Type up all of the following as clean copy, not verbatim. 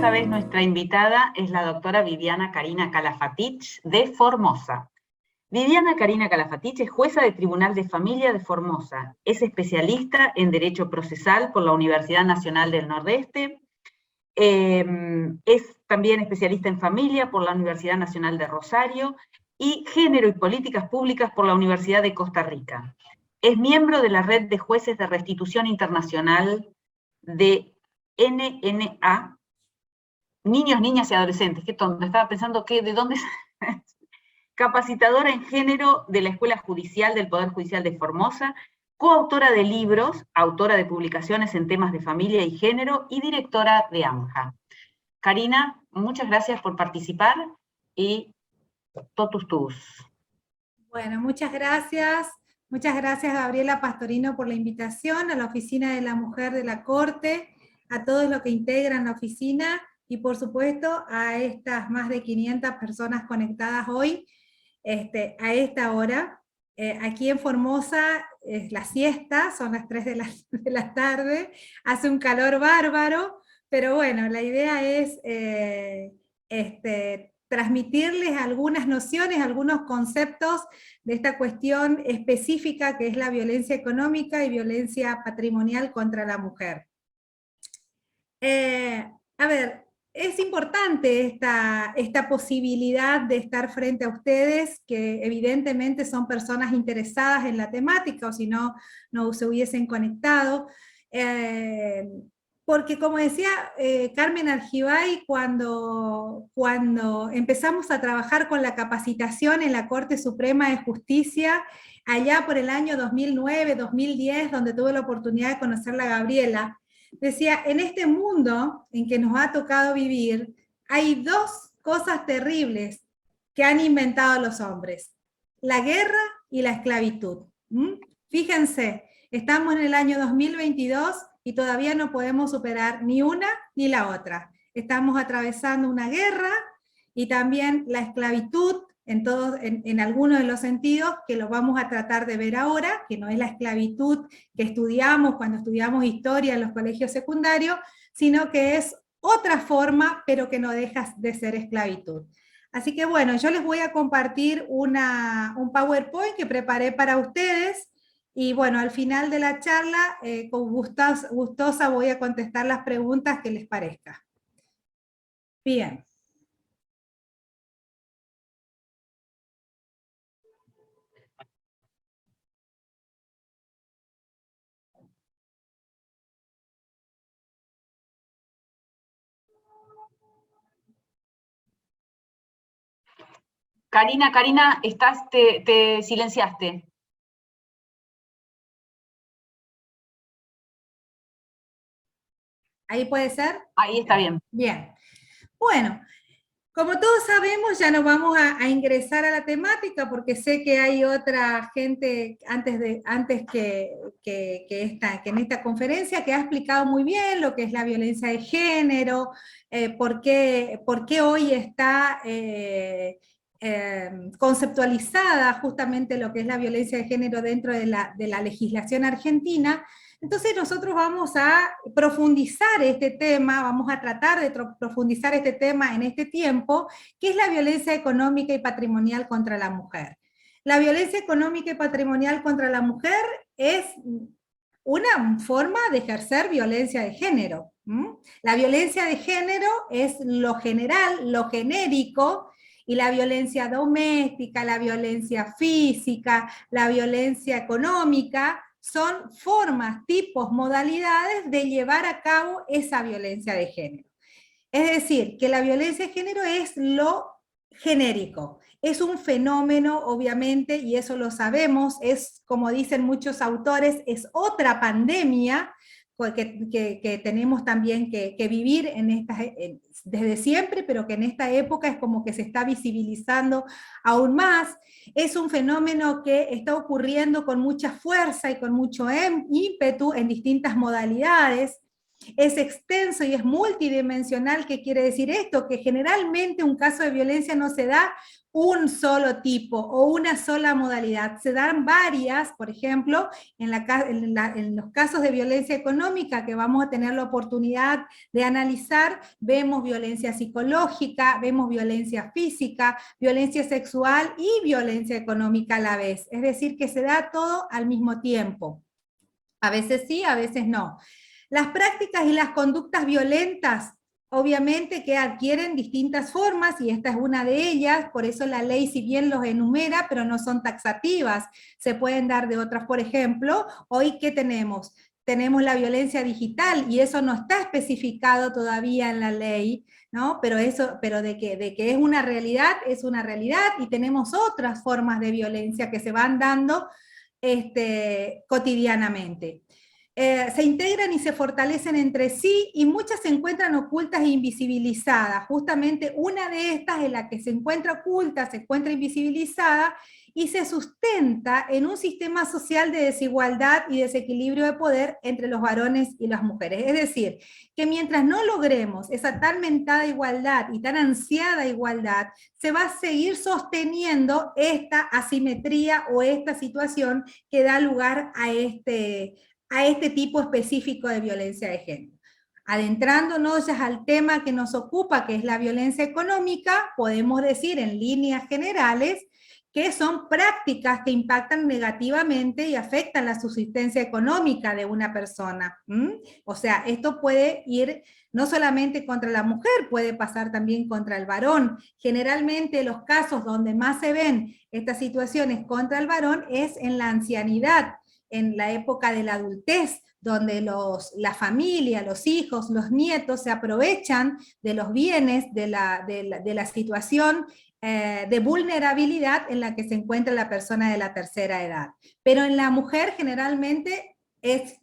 esta vez nuestra invitada es la doctora Viviana Karina Kalafatich de Formosa. Viviana Karina Kalafatich es jueza de Tribunal de Familia de Formosa, es especialista en Derecho Procesal por la Universidad Nacional del Nordeste, es también especialista en Familia por la Universidad Nacional de Rosario y Género y Políticas Públicas por la Universidad de Costa Rica. Es miembro de la Red de Jueces de Restitución Internacional de NNA, Niños, Niñas y Adolescentes. Qué tonto, estaba pensando que de dónde... Capacitadora en género de la Escuela Judicial del Poder Judicial de Formosa, coautora de libros, autora de publicaciones en temas de familia y género y directora de AMJA. Karina, muchas gracias por participar y totus tus. Bueno, muchas gracias. Muchas gracias, Gabriela Pastorino, por la invitación a la Oficina de la Mujer de la Corte, a todos los que integran la oficina y, por supuesto, a estas más de 500 personas conectadas hoy a esta hora. Aquí en Formosa es la siesta, son las 3 de la tarde, hace un calor bárbaro, pero bueno, la idea es transmitirles algunas nociones, algunos conceptos de esta cuestión específica que es la violencia económica y violencia patrimonial contra la mujer. A ver, es importante esta posibilidad de estar frente a ustedes, que evidentemente son personas interesadas en la temática, o si no, no se hubiesen conectado. Porque como decía Carmen Argibay, cuando empezamos a trabajar con la capacitación en la Corte Suprema de Justicia, allá por el año 2009, 2010, donde tuve la oportunidad de conocerla a Gabriela, decía, en este mundo en que nos ha tocado vivir, hay dos cosas terribles que han inventado los hombres: la guerra y la esclavitud. Fíjense, estamos en el año 2022 y todavía no podemos superar ni una ni la otra. Estamos atravesando una guerra y también la esclavitud, en algunos de los sentidos, que lo vamos a tratar de ver ahora, que no es la esclavitud que estudiamos cuando estudiamos historia en los colegios secundarios, sino que es otra forma, pero que no deja de ser esclavitud. Así que bueno, yo les voy a compartir un PowerPoint que preparé para ustedes, y bueno, al final de la charla, con gustosa voy a contestar las preguntas que les parezca. Bien. Karina, te silenciaste. ¿Ahí puede ser? Ahí está bien. Bien. Bueno, como todos sabemos, ya nos vamos a ingresar a la temática, porque sé que hay otra gente antes que en esta conferencia, que ha explicado muy bien lo que es la violencia de género, por qué hoy está conceptualizada justamente lo que es la violencia de género dentro de la legislación argentina. Entonces nosotros vamos a profundizar este tema, vamos a tratar de profundizar este tema en este tiempo, que es la violencia económica y patrimonial contra la mujer. La violencia económica y patrimonial contra la mujer es una forma de ejercer violencia de género. La violencia de género es lo general, lo genérico, y la violencia doméstica, la violencia física, la violencia económica, son formas, tipos, modalidades de llevar a cabo esa violencia de género. Es decir, que la violencia de género es lo genérico, es un fenómeno, obviamente, y eso lo sabemos, es, como dicen muchos autores, es otra pandemia que tenemos también que vivir desde siempre, pero que en esta época es como que se está visibilizando aún más. Es un fenómeno que está ocurriendo con mucha fuerza y con mucho ímpetu en distintas modalidades. Es extenso y es multidimensional. ¿Qué quiere decir esto? Que generalmente un caso de violencia no se da un solo tipo o una sola modalidad, se dan varias. Por ejemplo, en los casos de violencia económica que vamos a tener la oportunidad de analizar, vemos violencia psicológica, vemos violencia física, violencia sexual y violencia económica a la vez, es decir, que se da todo al mismo tiempo. A veces sí, a veces no. Las prácticas y las conductas violentas, obviamente que adquieren distintas formas, y esta es una de ellas. Por eso la ley, si bien los enumera, pero no son taxativas, se pueden dar de otras. Por ejemplo, hoy, ¿qué tenemos? Tenemos la violencia digital, y eso no está especificado todavía en la ley, ¿no? Pero de que es una realidad, y tenemos otras formas de violencia que se van dando cotidianamente. Se integran y se fortalecen entre sí, y muchas se encuentran ocultas e invisibilizadas. Justamente una de estas es la que se encuentra oculta, se encuentra invisibilizada, y se sustenta en un sistema social de desigualdad y desequilibrio de poder entre los varones y las mujeres. Es decir, que mientras no logremos esa tan mentada igualdad y tan ansiada igualdad, se va a seguir sosteniendo esta asimetría o esta situación que da lugar a este tipo específico de violencia de género. Adentrándonos ya al tema que nos ocupa, que es la violencia económica, podemos decir en líneas generales que son prácticas que impactan negativamente y afectan la subsistencia económica de una persona. O sea, esto puede ir no solamente contra la mujer, puede pasar también contra el varón. Generalmente los casos donde más se ven estas situaciones contra el varón es en la ancianidad, en la época de la adultez, donde la familia, los hijos, los nietos se aprovechan de los bienes, de la situación de vulnerabilidad en la que se encuentra la persona de la tercera edad. Pero en la mujer generalmente es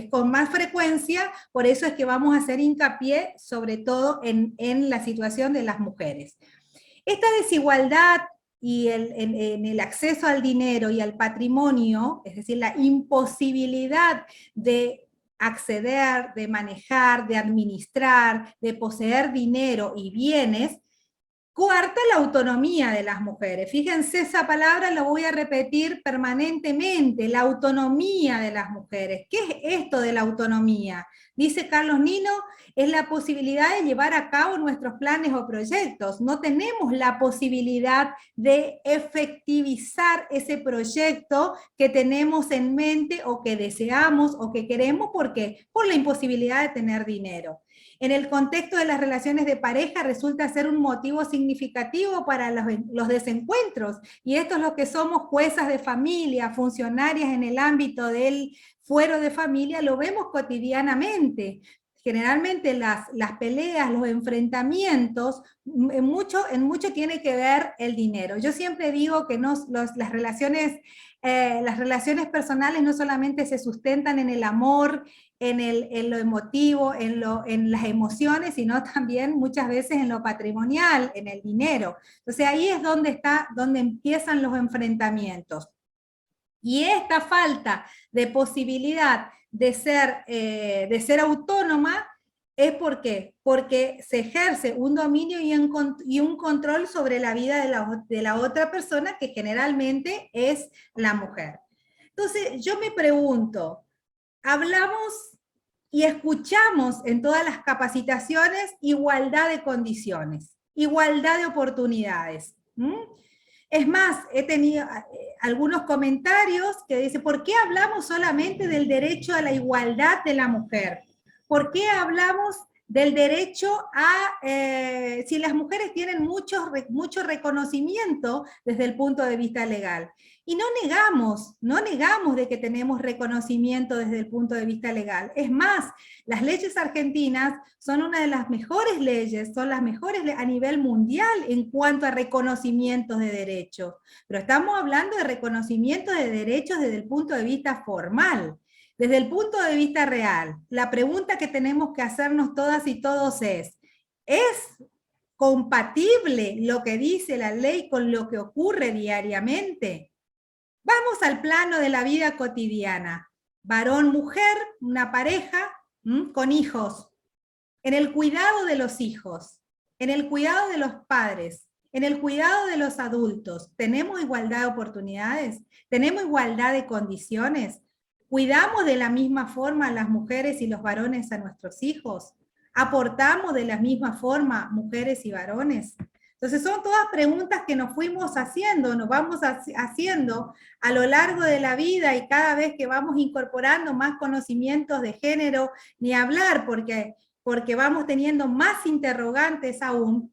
con más frecuencia, por eso es que vamos a hacer hincapié sobre todo en la situación de las mujeres. Esta desigualdad y en el acceso al dinero y al patrimonio, es decir, la imposibilidad de acceder, de manejar, de administrar, de poseer dinero y bienes, coarta la autonomía de las mujeres. Fíjense, esa palabra la voy a repetir permanentemente, la autonomía de las mujeres. ¿Qué es esto de la autonomía? Dice Carlos Nino, es la posibilidad de llevar a cabo nuestros planes o proyectos. No tenemos la posibilidad de efectivizar ese proyecto que tenemos en mente o que deseamos o que queremos. ¿Por qué? Por la imposibilidad de tener dinero. En el contexto de las relaciones de pareja resulta ser un motivo significativo para los desencuentros, y esto es lo que somos juezas de familia, funcionarias en el ámbito del fuero de familia, lo vemos cotidianamente. Generalmente las peleas, los enfrentamientos, en mucho tiene que ver el dinero. Yo siempre digo que las relaciones personales no solamente se sustentan en el amor, en lo emotivo, en las emociones, sino también muchas veces en lo patrimonial, en el dinero. Entonces ahí es donde empiezan los enfrentamientos. Y esta falta de posibilidad de ser autónoma es ¿por qué? Porque se ejerce un dominio y un control sobre la vida de la otra persona, que generalmente es la mujer. Entonces yo me pregunto, hablamos y escuchamos en todas las capacitaciones igualdad de condiciones, igualdad de oportunidades. Es más, he tenido algunos comentarios que dicen, ¿por qué hablamos solamente del derecho a la igualdad de la mujer? ¿Por qué hablamos del derecho a, si las mujeres tienen mucho reconocimiento desde el punto de vista legal? Y no negamos de que tenemos reconocimiento desde el punto de vista legal. Es más, las leyes argentinas son una de las mejores leyes, son las mejores a nivel mundial en cuanto a reconocimientos de derechos. Pero estamos hablando de reconocimiento de derechos desde el punto de vista formal. Desde el punto de vista real, la pregunta que tenemos que hacernos todas y todos ¿es compatible lo que dice la ley con lo que ocurre diariamente? Vamos al plano de la vida cotidiana. Varón, mujer, una pareja, con hijos, en el cuidado de los hijos, en el cuidado de los padres, en el cuidado de los adultos. ¿Tenemos igualdad de oportunidades? ¿Tenemos igualdad de condiciones? ¿Cuidamos de la misma forma las mujeres y los varones a nuestros hijos? ¿Aportamos de la misma forma mujeres y varones? Entonces son todas preguntas que nos fuimos haciendo, nos vamos haciendo a lo largo de la vida, y cada vez que vamos incorporando más conocimientos de género, ni hablar, porque vamos teniendo más interrogantes aún.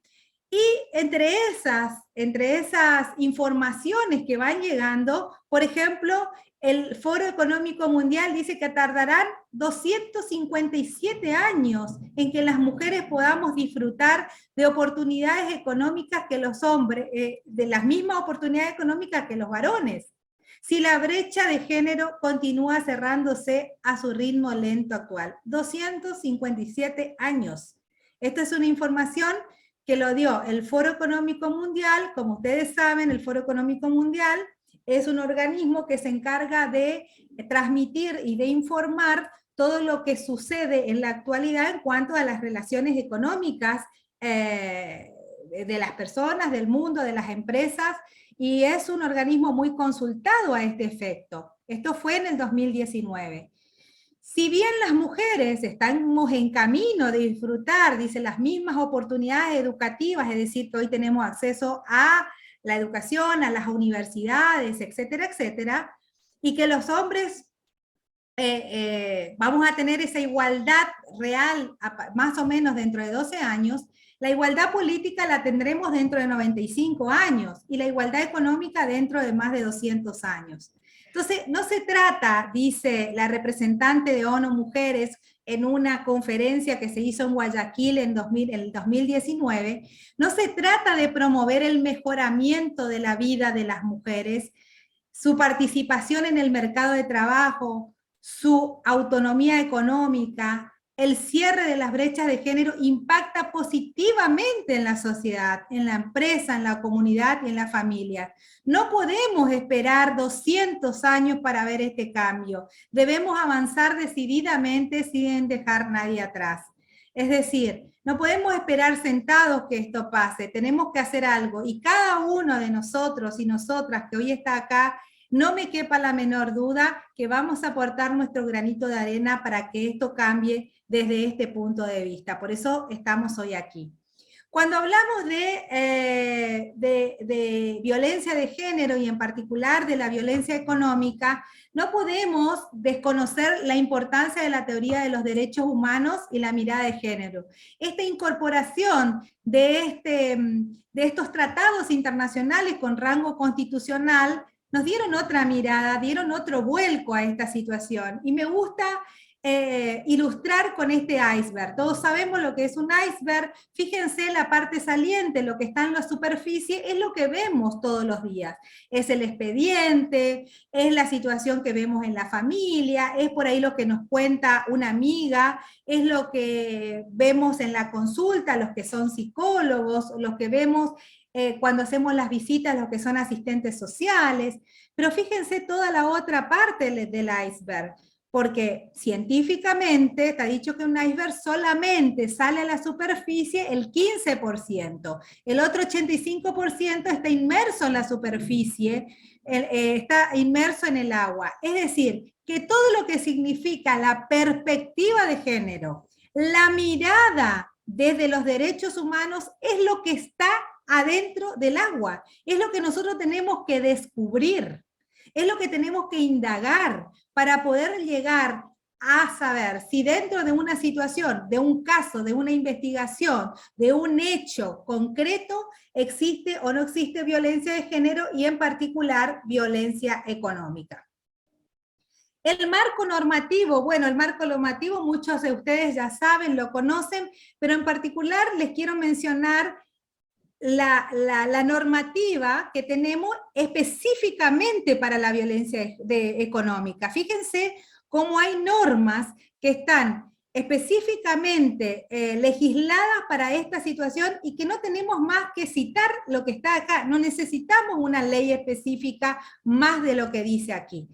Y entre esas informaciones que van llegando, por ejemplo, el Foro Económico Mundial dice que tardarán 257 años en que las mujeres podamos disfrutar de oportunidades económicas que los hombres, de las mismas oportunidades económicas que los varones, si la brecha de género continúa cerrándose a su ritmo lento actual. 257 años. Esta es una información que lo dio el Foro Económico Mundial. Como ustedes saben, el Foro Económico Mundial es un organismo que se encarga de transmitir y de informar todo lo que sucede en la actualidad en cuanto a las relaciones económicas de las personas, del mundo, de las empresas, y es un organismo muy consultado a este efecto. Esto fue en el 2019. Si bien las mujeres estamos en camino de disfrutar, dice, las mismas oportunidades educativas, es decir, que hoy tenemos acceso a la educación, a las universidades, etcétera, etcétera, y que los hombres vamos a tener esa igualdad real más o menos dentro de 12 años, la igualdad política la tendremos dentro de 95 años, y la igualdad económica dentro de más de 200 años. Entonces, no se trata, dice la representante de ONU Mujeres en una conferencia que se hizo en Guayaquil en el 2019, no se trata de promover el mejoramiento de la vida de las mujeres, su participación en el mercado de trabajo, su autonomía económica. El cierre de las brechas de género impacta positivamente en la sociedad, en la empresa, en la comunidad y en la familia. No podemos esperar 200 años para ver este cambio. Debemos avanzar decididamente sin dejar a nadie atrás. Es decir, no podemos esperar sentados que esto pase, tenemos que hacer algo. Y cada uno de nosotros y nosotras que hoy está acá, no me quepa la menor duda que vamos a aportar nuestro granito de arena para que esto cambie desde este punto de vista. Por eso estamos hoy aquí. Cuando hablamos de violencia de género, y en particular de la violencia económica, no podemos desconocer la importancia de la teoría de los derechos humanos y la mirada de género. Esta incorporación de estos tratados internacionales con rango constitucional nos dieron otra mirada, dieron otro vuelco a esta situación. Y me gusta ilustrar con este iceberg. Todos sabemos lo que es un iceberg. Fíjense la parte saliente, lo que está en la superficie, es lo que vemos todos los días. Es el expediente, es la situación que vemos en la familia, es por ahí lo que nos cuenta una amiga, es lo que vemos en la consulta, los que son psicólogos, los que vemos cuando hacemos las visitas, los que son asistentes sociales. Pero fíjense toda la otra parte del iceberg. Porque científicamente está dicho que un iceberg solamente sale a la superficie el 15%, el otro 85% está inmerso en la superficie, está inmerso en el agua. Es decir, que todo lo que significa la perspectiva de género, la mirada desde los derechos humanos, es lo que está adentro del agua, es lo que nosotros tenemos que descubrir. Es lo que tenemos que indagar para poder llegar a saber si dentro de una situación, de un caso, de una investigación, de un hecho concreto, existe o no existe violencia de género, y en particular violencia económica. El marco normativo, bueno, el marco normativo muchos de ustedes ya saben, lo conocen, pero en particular les quiero mencionar la normativa que tenemos específicamente para la violencia económica. Fíjense cómo hay normas que están específicamente legisladas para esta situación, y que no tenemos más que citar lo que está acá. No necesitamos una ley específica más de lo que dice aquí.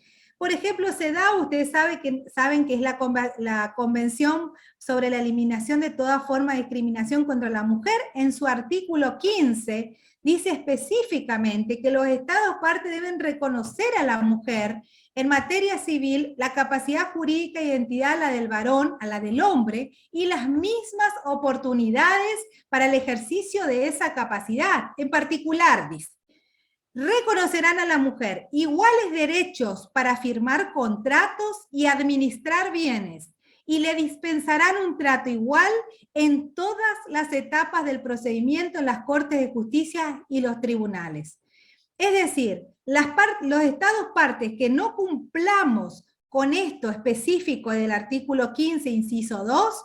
Por ejemplo, CEDAW, ustedes saben que es la Convención sobre la Eliminación de toda forma de discriminación contra la mujer. En su artículo 15 dice específicamente que los Estados partes deben reconocer a la mujer en materia civil la capacidad jurídica e identidad, la del varón, a la del hombre, y las mismas oportunidades para el ejercicio de esa capacidad. En particular, dice, reconocerán a la mujer iguales derechos para firmar contratos y administrar bienes, y le dispensarán un trato igual en todas las etapas del procedimiento en las Cortes de Justicia y los tribunales. Es decir, los Estados partes que no cumplamos con esto específico del artículo 15, inciso 2,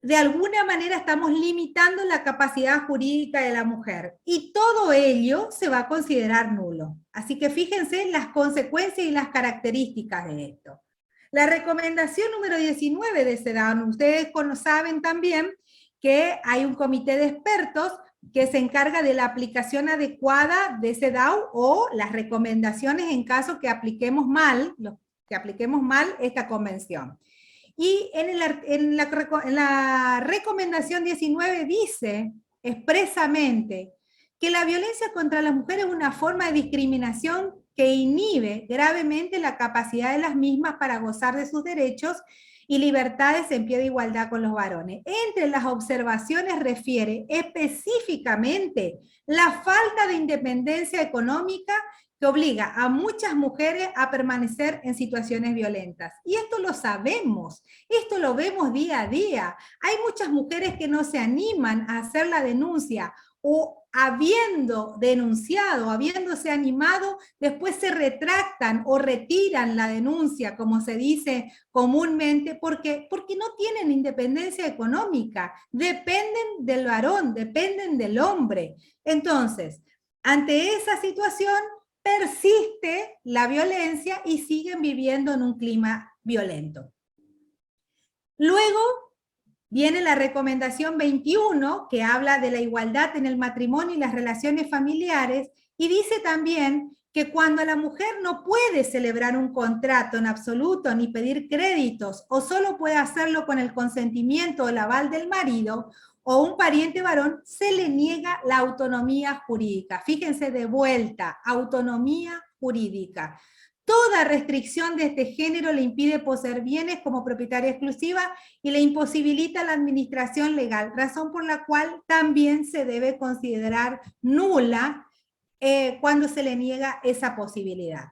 de alguna manera estamos limitando la capacidad jurídica de la mujer, y todo ello se va a considerar nulo. Así que fíjense en las consecuencias y las características de esto. La recomendación número 19 de CEDAW, ustedes saben también que hay un comité de expertos que se encarga de la aplicación adecuada de CEDAW o las recomendaciones en caso que apliquemos mal esta convención. Y en la recomendación 19 dice expresamente que la violencia contra las mujeres es una forma de discriminación que inhibe gravemente la capacidad de las mismas para gozar de sus derechos y libertades en pie de igualdad con los varones. Entre las observaciones refiere específicamente la falta de independencia económica que obliga a muchas mujeres a permanecer en situaciones violentas. Y esto lo sabemos, esto lo vemos día a día. Hay muchas mujeres que no se animan a hacer la denuncia, o habiendo denunciado, habiéndose animado, después se retractan o retiran la denuncia, como se dice comúnmente, porque no tienen independencia económica, dependen del varón, dependen del hombre. Entonces, ante esa situación, persiste la violencia y siguen viviendo en un clima violento. Luego viene la recomendación 21, que habla de la igualdad en el matrimonio y las relaciones familiares, y dice también que cuando la mujer no puede celebrar un contrato en absoluto ni pedir créditos, o solo puede hacerlo con el consentimiento o el aval del marido o un pariente varón, se le niega la autonomía jurídica. Fíjense de vuelta, autonomía jurídica. Toda restricción de este género le impide poseer bienes como propietaria exclusiva y le imposibilita la administración legal, razón por la cual también se debe considerar nula cuando se le niega esa posibilidad.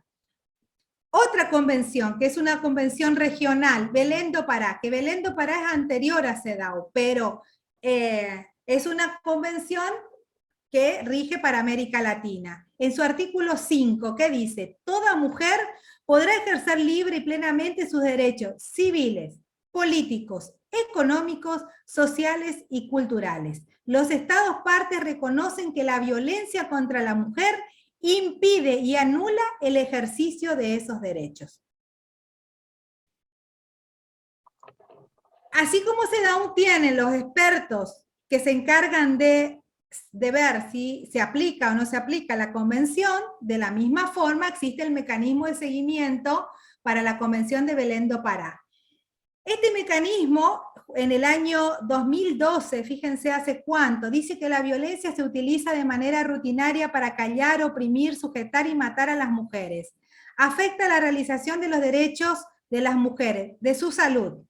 Otra convención, que es una convención regional, Belén do Pará, que Belén do Pará es anterior a CEDAW, pero es una convención que rige para América Latina. En su artículo 5, ¿qué dice? Toda mujer podrá ejercer libre y plenamente sus derechos civiles, políticos, económicos, sociales y culturales. Los Estados partes reconocen que la violencia contra la mujer impide y anula el ejercicio de esos derechos. Así como CEDAW tiene los expertos que se encargan de ver si se aplica o no se aplica la convención, de la misma forma existe el mecanismo de seguimiento para la convención de Belén do Pará. Este mecanismo, en el año 2012, fíjense hace cuánto, dice que la violencia se utiliza de manera rutinaria para callar, oprimir, sujetar y matar a las mujeres. Afecta la realización de los derechos de las mujeres, de su salud,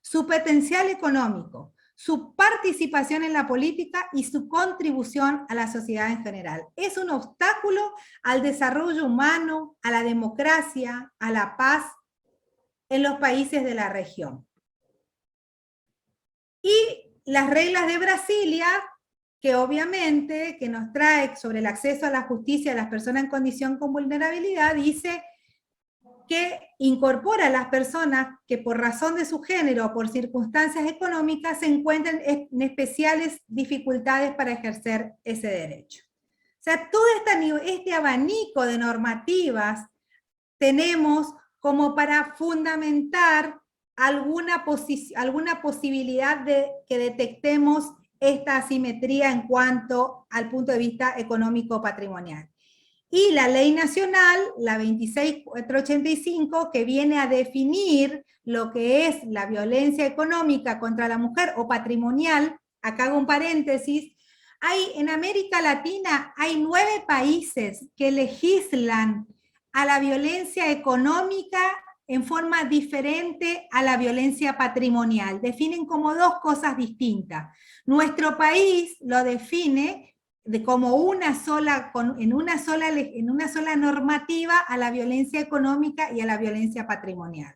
su potencial económico, su participación en la política y su contribución a la sociedad en general. Es un obstáculo al desarrollo humano, a la democracia, a la paz en los países de la región. Y las reglas de Brasilia, que obviamente que nos trae sobre el acceso a la justicia de las personas en condición con vulnerabilidad, dice que incorpora a las personas que por razón de su género o por circunstancias económicas se encuentran en especiales dificultades para ejercer ese derecho. O sea, todo este abanico de normativas tenemos como para fundamentar alguna posibilidad de que detectemos esta asimetría en cuanto al punto de vista económico-patrimonial. Y la ley nacional, la 26485, que viene a definir lo que es la violencia económica contra la mujer o patrimonial, acá hago un paréntesis, en América Latina hay 9 países que legislan a la violencia económica en forma diferente a la violencia patrimonial. Definen como dos cosas distintas. Nuestro país lo define como en una sola normativa a la violencia económica y a la violencia patrimonial.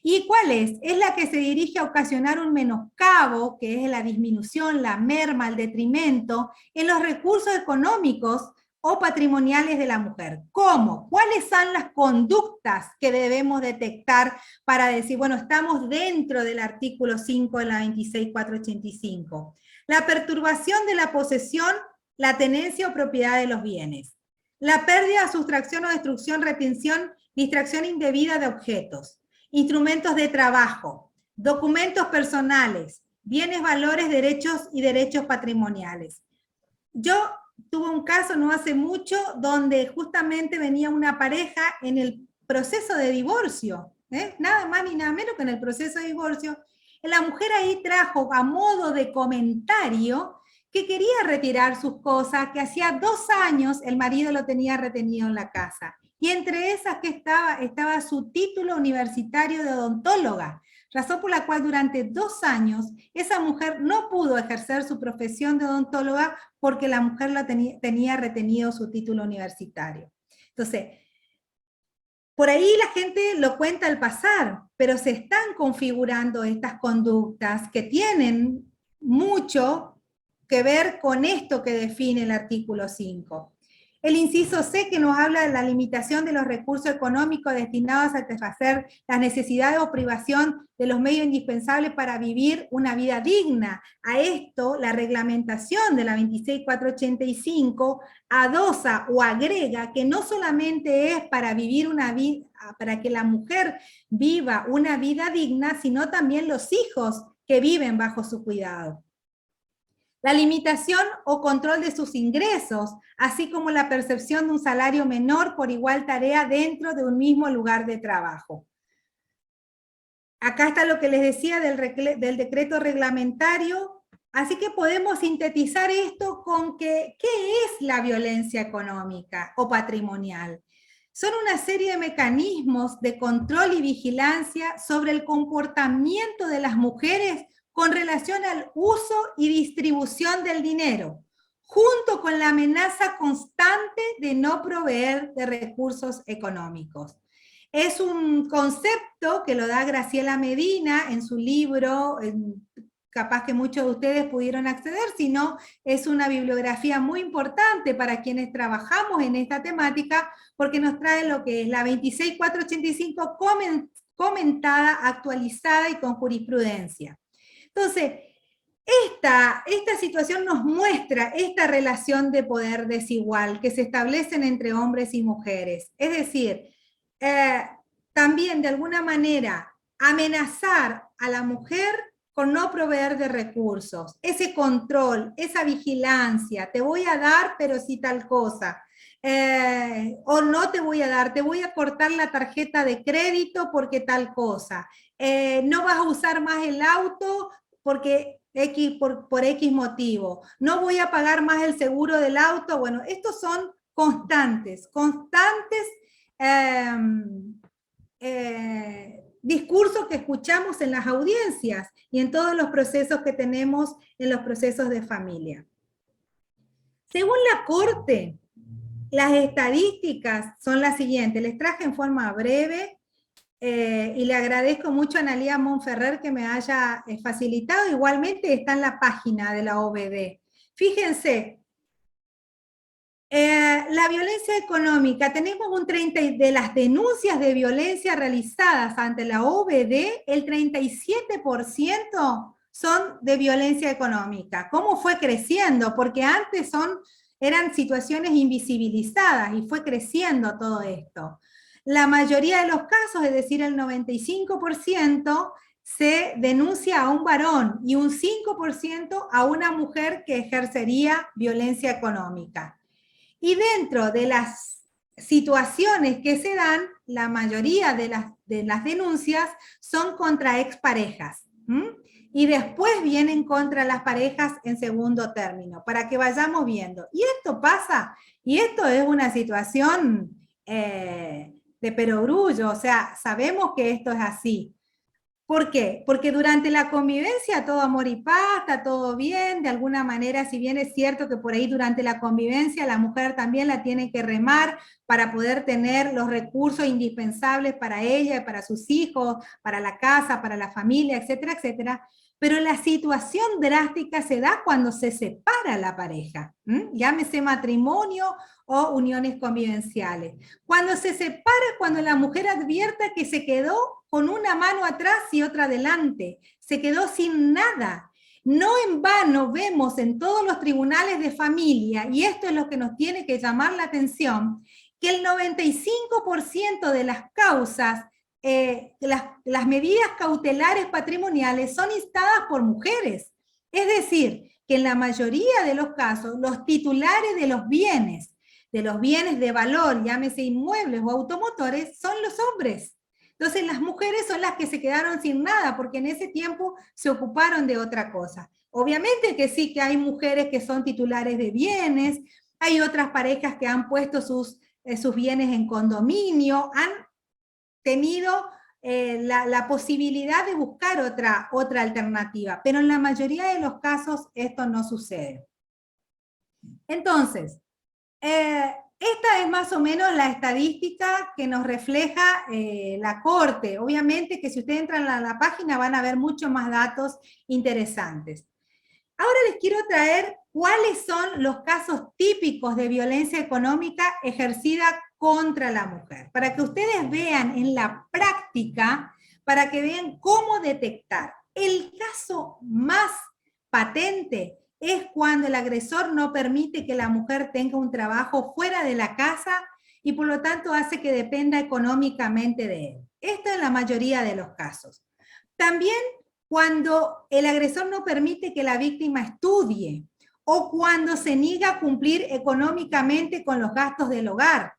¿Y cuál es? Es la que se dirige a ocasionar un menoscabo, que es la disminución, la merma, el detrimento en los recursos económicos o patrimoniales de la mujer. ¿Cómo? ¿Cuáles son las conductas que debemos detectar para decir, bueno, estamos dentro del artículo 5 de la 26485? La perturbación de la posesión, la tenencia o propiedad de los bienes. La pérdida, sustracción o destrucción, retención, distracción indebida de objetos. Instrumentos de trabajo, documentos personales, bienes, valores, derechos y derechos patrimoniales. Yo tuve un caso no hace mucho donde justamente venía una pareja en el proceso de divorcio, nada más ni nada menos que en el proceso de divorcio. La mujer ahí trajo a modo de comentario que quería retirar sus cosas, que hacía 2 años el marido lo tenía retenido en la casa. Y entre esas que estaba su título universitario de odontóloga, razón por la cual durante 2 años esa mujer no pudo ejercer su profesión de odontóloga porque la mujer tenía retenido su título universitario. Entonces, por ahí la gente lo cuenta al pasar, pero se están configurando estas conductas que tienen mucho que ver con esto que define el artículo 5. El inciso C, que nos habla de la limitación de los recursos económicos destinados a satisfacer las necesidades o privación de los medios indispensables para vivir una vida digna. A esto, la reglamentación de la 26485 adosa o agrega que no solamente es para vivir para que la mujer viva una vida digna, sino también los hijos que viven bajo su cuidado. La limitación o control de sus ingresos, así como la percepción de un salario menor por igual tarea dentro de un mismo lugar de trabajo. Acá está lo que les decía del decreto reglamentario, así que podemos sintetizar esto con que, ¿qué es la violencia económica o patrimonial? Son una serie de mecanismos de control y vigilancia sobre el comportamiento de las mujeres con relación al uso y distribución del dinero, junto con la amenaza constante de no proveer de recursos económicos. Es un concepto que lo da Graciela Medina en su libro, capaz que muchos de ustedes pudieron acceder, si no, es una bibliografía muy importante para quienes trabajamos en esta temática, porque nos trae lo que es la 26485 comentada, actualizada y con jurisprudencia. Entonces, esta situación nos muestra esta relación de poder desigual que se establecen entre hombres y mujeres. Es decir, también de alguna manera amenazar a la mujer con no proveer de recursos, ese control, esa vigilancia, te voy a dar pero si tal cosa, o no te voy a dar, te voy a cortar la tarjeta de crédito porque tal cosa, no vas a usar más el auto porque por X motivo, no voy a pagar más el seguro del auto. Bueno, estos son constantes discursos que escuchamos en las audiencias y en todos los procesos que tenemos en los procesos de familia. Según la Corte, las estadísticas son las siguientes, les traje en forma breve, y le agradezco mucho a Analía Monferrer que me haya facilitado, igualmente está en la página de la OBD. Fíjense, la violencia económica, tenemos un 30% de las denuncias de violencia realizadas ante la OBD, el 37% son de violencia económica. ¿Cómo fue creciendo? Porque antes eran situaciones invisibilizadas y fue creciendo todo esto. La mayoría de los casos, es decir, el 95%, se denuncia a un varón y un 5% a una mujer que ejercería violencia económica. Y dentro de las situaciones que se dan, la mayoría de las denuncias son contra exparejas. Y después vienen contra las parejas en segundo término, para que vayamos viendo. Y esto pasa, y esto es una situación de perogrullo, o sea, sabemos que esto es así. ¿Por qué? Porque durante la convivencia todo amor y paz, está todo bien, de alguna manera, si bien es cierto que por ahí durante la convivencia la mujer también la tiene que remar para poder tener los recursos indispensables para ella y para sus hijos, para la casa, para la familia, etcétera, etcétera. Pero la situación drástica se da cuando se separa la pareja, llámese matrimonio o uniones convivenciales. Cuando se separa, cuando la mujer advierta que se quedó con una mano atrás y otra adelante, se quedó sin nada. No en vano vemos en todos los tribunales de familia, y esto es lo que nos tiene que llamar la atención, que el 95% de las causas, las medidas cautelares patrimoniales son instadas por mujeres. Es decir, que en la mayoría de los casos, los titulares de los bienes de valor, llámese inmuebles o automotores, son los hombres. Entonces las mujeres son las que se quedaron sin nada, porque en ese tiempo se ocuparon de otra cosa. Obviamente que sí, que hay mujeres que son titulares de bienes, hay otras parejas que han puesto sus bienes en condominio, han tenido la posibilidad de buscar otra alternativa, pero en la mayoría de los casos esto no sucede. Entonces, esta es más o menos la estadística que nos refleja la Corte. Obviamente que si ustedes entran a la página van a ver muchos más datos interesantes. Ahora les quiero traer cuáles son los casos típicos de violencia económica ejercida contra la mujer, para que ustedes vean en la práctica, para que vean cómo detectar. El caso más patente es cuando el agresor no permite que la mujer tenga un trabajo fuera de la casa y por lo tanto hace que dependa económicamente de él. Esto en la mayoría de los casos. También cuando el agresor no permite que la víctima estudie o cuando se niega a cumplir económicamente con los gastos del hogar.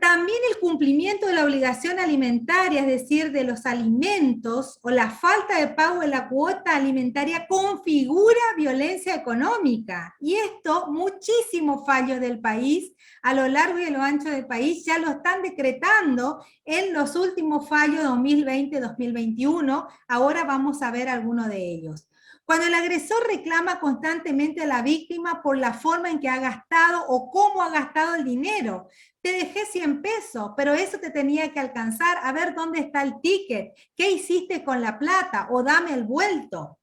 También el cumplimiento de la obligación alimentaria, es decir, de los alimentos, o la falta de pago de la cuota alimentaria configura violencia económica. Y esto, muchísimos fallos del país, a lo largo y a lo ancho del país, ya lo están decretando en los últimos fallos 2020-2021. Ahora vamos a ver algunos de ellos. Cuando el agresor reclama constantemente a la víctima por la forma en que ha gastado o cómo ha gastado el dinero. Te dejé 100 pesos, pero eso te tenía que alcanzar. A ver dónde está el ticket, qué hiciste con la plata o dame el vuelto.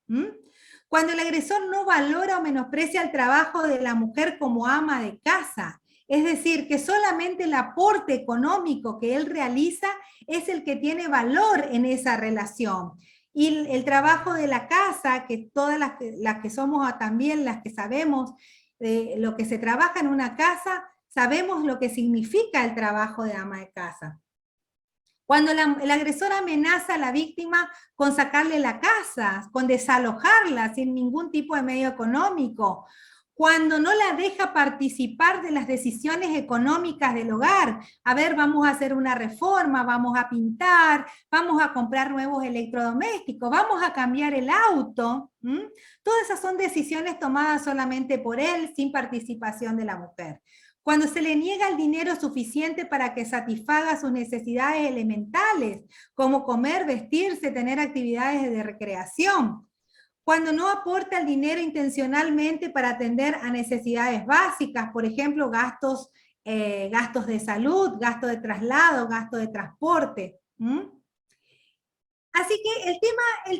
Cuando el agresor no valora o menosprecia el trabajo de la mujer como ama de casa. Es decir, que solamente el aporte económico que él realiza es el que tiene valor en esa relación. Y el trabajo de la casa, que todas las que somos también las que sabemos lo que se trabaja en una casa, sabemos lo que significa el trabajo de ama de casa. Cuando el agresor amenaza a la víctima con sacarle la casa, con desalojarla sin ningún tipo de medio económico, cuando no la deja participar de las decisiones económicas del hogar. A ver, vamos a hacer una reforma, vamos a pintar, vamos a comprar nuevos electrodomésticos, vamos a cambiar el auto. Todas esas son decisiones tomadas solamente por él, sin participación de la mujer. Cuando se le niega el dinero suficiente para que satisfaga sus necesidades elementales, como comer, vestirse, tener actividades de recreación. Cuando no aporta el dinero intencionalmente para atender a necesidades básicas, por ejemplo, gastos de salud, gasto de traslado, gasto de transporte. Así que el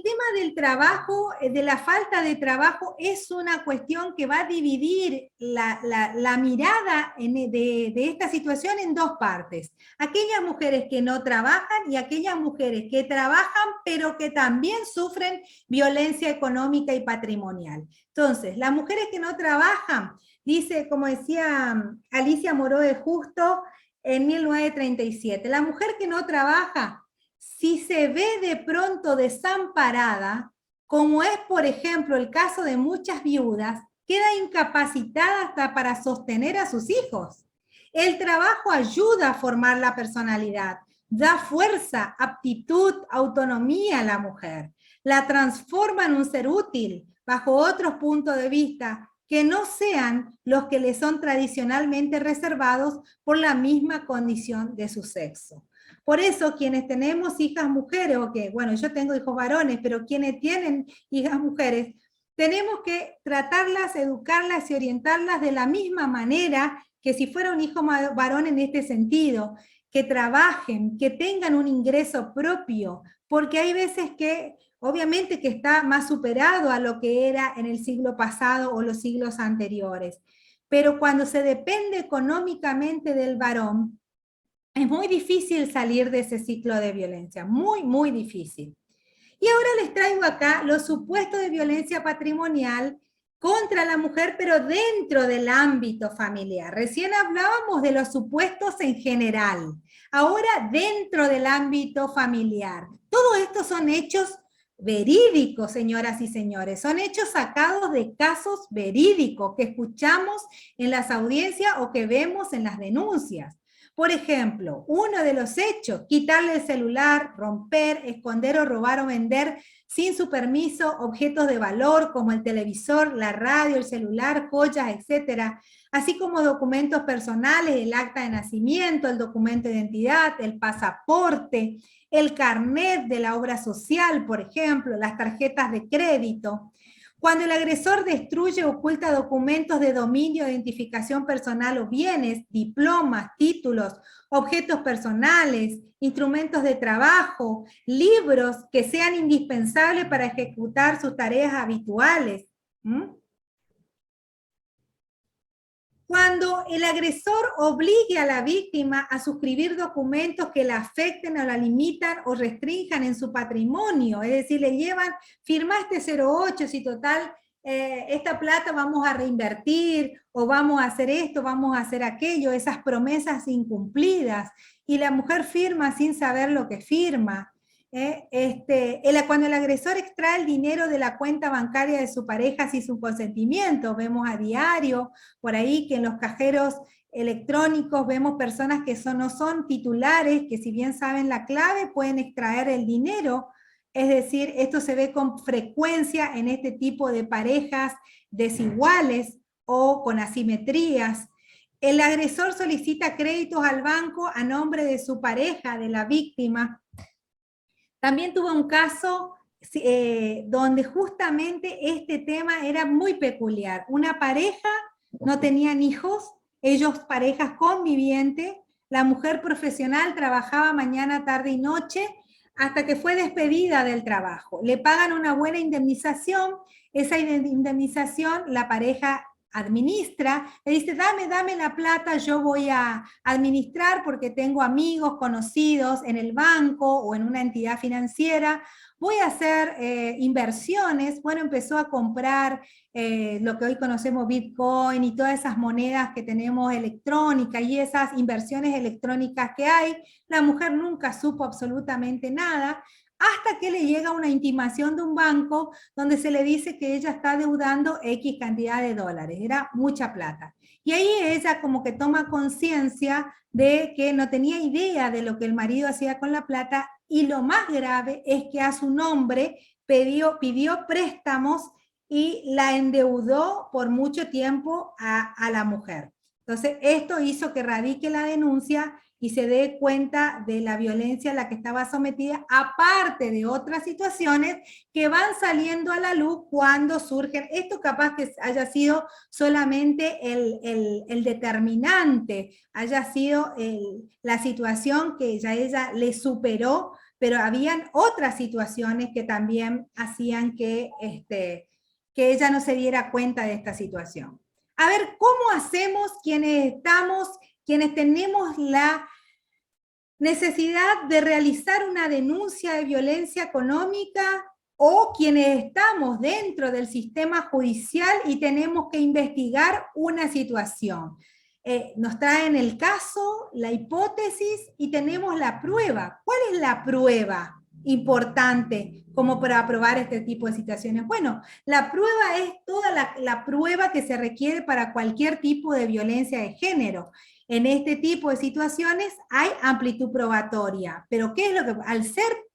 tema del trabajo, de la falta de trabajo, es una cuestión que va a dividir la mirada de esta situación en dos partes. Aquellas mujeres que no trabajan y aquellas mujeres que trabajan, pero que también sufren violencia económica y patrimonial. Entonces, las mujeres que no trabajan, dice, como decía Alicia Moró de Justo en 1937, la mujer que no trabaja, si se ve de pronto desamparada, como es por ejemplo el caso de muchas viudas, queda incapacitada hasta para sostener a sus hijos. El trabajo ayuda a formar la personalidad, da fuerza, aptitud, autonomía a la mujer, la transforma en un ser útil bajo otros puntos de vista que no sean los que le son tradicionalmente reservados por la misma condición de su sexo. Por eso, quienes tenemos hijas mujeres, o que, bueno, yo tengo hijos varones, pero quienes tienen hijas mujeres, tenemos que tratarlas, educarlas y orientarlas de la misma manera que si fuera un hijo varón en este sentido, que trabajen, que tengan un ingreso propio, porque hay veces que, obviamente que está más superado a lo que era en el siglo pasado o los siglos anteriores, pero cuando se depende económicamente del varón, es muy difícil salir de ese ciclo de violencia, muy, muy difícil. Y ahora les traigo acá los supuestos de violencia patrimonial contra la mujer, pero dentro del ámbito familiar. Recién hablábamos de los supuestos en general, ahora dentro del ámbito familiar. Todo esto son hechos verídicos, señoras y señores, son hechos sacados de casos verídicos que escuchamos en las audiencias o que vemos en las denuncias. Por ejemplo, uno de los hechos, quitarle el celular, romper, esconder o robar o vender sin su permiso objetos de valor como el televisor, la radio, el celular, joyas, etcétera, así como documentos personales, el acta de nacimiento, el documento de identidad, el pasaporte, el carnet de la obra social, por ejemplo, las tarjetas de crédito. Cuando el agresor destruye o oculta documentos de dominio, identificación personal o bienes, diplomas, títulos, objetos personales, instrumentos de trabajo, libros que sean indispensables para ejecutar sus tareas habituales. Cuando el agresor obligue a la víctima a suscribir documentos que la afecten o la limitan o restrinjan en su patrimonio, es decir, le llevan, firmaste 08, si total, esta plata vamos a reinvertir, o vamos a hacer esto, vamos a hacer aquello, esas promesas incumplidas, y la mujer firma sin saber lo que firma. Cuando el agresor extrae el dinero de la cuenta bancaria de su pareja sin su consentimiento, vemos a diario por ahí que en los cajeros electrónicos vemos personas que no son titulares, que si bien saben la clave pueden extraer el dinero. Es decir, esto se ve con frecuencia en este tipo de parejas desiguales o con asimetrías. El agresor solicita créditos al banco a nombre de su pareja, de la víctima. También tuve un caso donde justamente este tema era muy peculiar. Una pareja, no tenían hijos, ellos parejas convivientes, la mujer profesional trabajaba mañana, tarde y noche, hasta que fue despedida del trabajo. Le pagan una buena indemnización, esa indemnización la pareja administra, le dice, dame la plata, yo voy a administrar porque tengo amigos conocidos en el banco o en una entidad financiera, voy a hacer inversiones. Bueno, empezó a comprar lo que hoy conocemos Bitcoin y todas esas monedas que tenemos electrónicas y esas inversiones electrónicas que hay. La mujer nunca supo absolutamente nada, hasta que le llega una intimación de un banco donde se le dice que ella está deudando X cantidad de dólares, era mucha plata. Y ahí ella como que toma conciencia de que no tenía idea de lo que el marido hacía con la plata, y lo más grave es que a su nombre pidió préstamos y la endeudó por mucho tiempo a la mujer. Entonces esto hizo que radique la denuncia y se dé cuenta de la violencia a la que estaba sometida, aparte de otras situaciones que van saliendo a la luz cuando surgen. Esto capaz que haya sido solamente el determinante, haya sido la situación que ya ella le superó, pero habían otras situaciones que también hacían que ella no se diera cuenta de esta situación. A ver, ¿cómo hacemos quienes tenemos la necesidad de realizar una denuncia de violencia económica, o quienes estamos dentro del sistema judicial y tenemos que investigar una situación? Nos traen el caso, la hipótesis y tenemos la prueba. ¿Cuál es la prueba? importante como para aprobar este tipo de situaciones? Bueno, la prueba es toda la prueba que se requiere para cualquier tipo de violencia de género. En este tipo de situaciones hay amplitud probatoria, pero ¿qué es lo que, al ser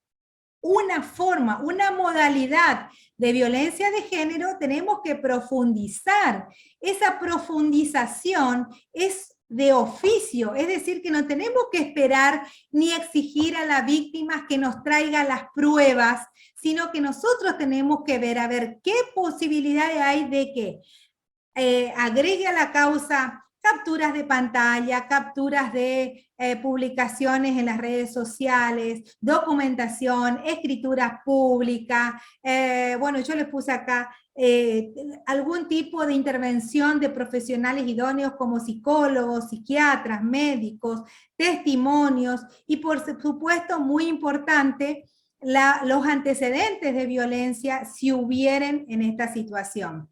una forma, una modalidad de violencia de género, tenemos que profundizar? Esa profundización es de oficio, es decir, que no tenemos que esperar ni exigir a la víctima que nos traiga las pruebas, sino que nosotros tenemos que ver, a ver, qué posibilidades hay de que agregue a la causa capturas de pantalla, capturas de publicaciones en las redes sociales, documentación, escritura pública. Bueno, yo les puse acá algún tipo de intervención de profesionales idóneos como psicólogos, psiquiatras, médicos, testimonios y por supuesto, muy importante, los antecedentes de violencia si hubieren en esta situación.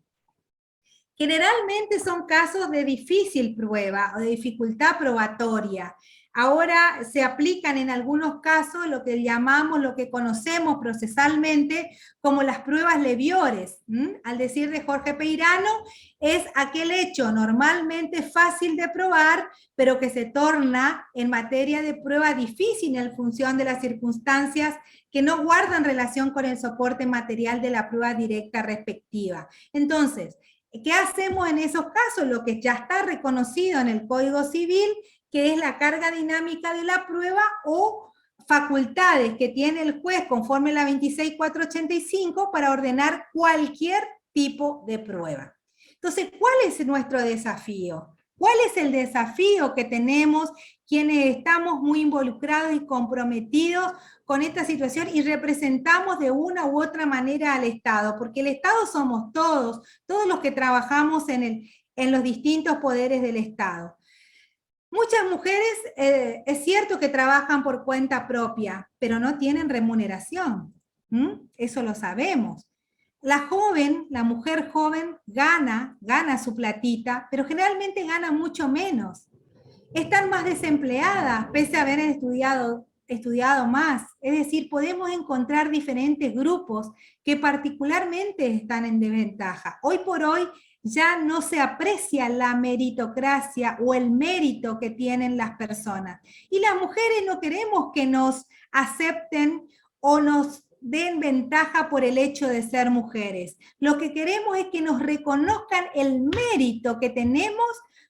Generalmente son casos de difícil prueba o de dificultad probatoria. Ahora se aplican en algunos casos lo que llamamos, lo que conocemos procesalmente como las pruebas leviores. Al decir de Jorge Peirano, es aquel hecho normalmente fácil de probar, pero que se torna en materia de prueba difícil en función de las circunstancias que no guardan relación con el soporte material de la prueba directa respectiva. Entonces, ¿qué hacemos en esos casos? Lo que ya está reconocido en el Código Civil, que es la carga dinámica de la prueba o facultades que tiene el juez conforme a la 26.485 para ordenar cualquier tipo de prueba. Entonces, ¿cuál es nuestro desafío? ¿Cuál es el desafío que tenemos quienes estamos muy involucrados y comprometidos con esta situación y representamos de una u otra manera al Estado? Porque el Estado somos todos los que trabajamos en los distintos poderes del Estado. Muchas mujeres, es cierto que trabajan por cuenta propia, pero no tienen remuneración. Eso lo sabemos. La mujer joven gana su platita, pero generalmente gana mucho menos. Están más desempleadas, pese a haber estudiado más. Es decir, podemos encontrar diferentes grupos que particularmente están en desventaja. Hoy por hoy ya no se aprecia la meritocracia o el mérito que tienen las personas. Y las mujeres no queremos que nos acepten o nos den ventaja por el hecho de ser mujeres. Lo que queremos es que nos reconozcan el mérito que tenemos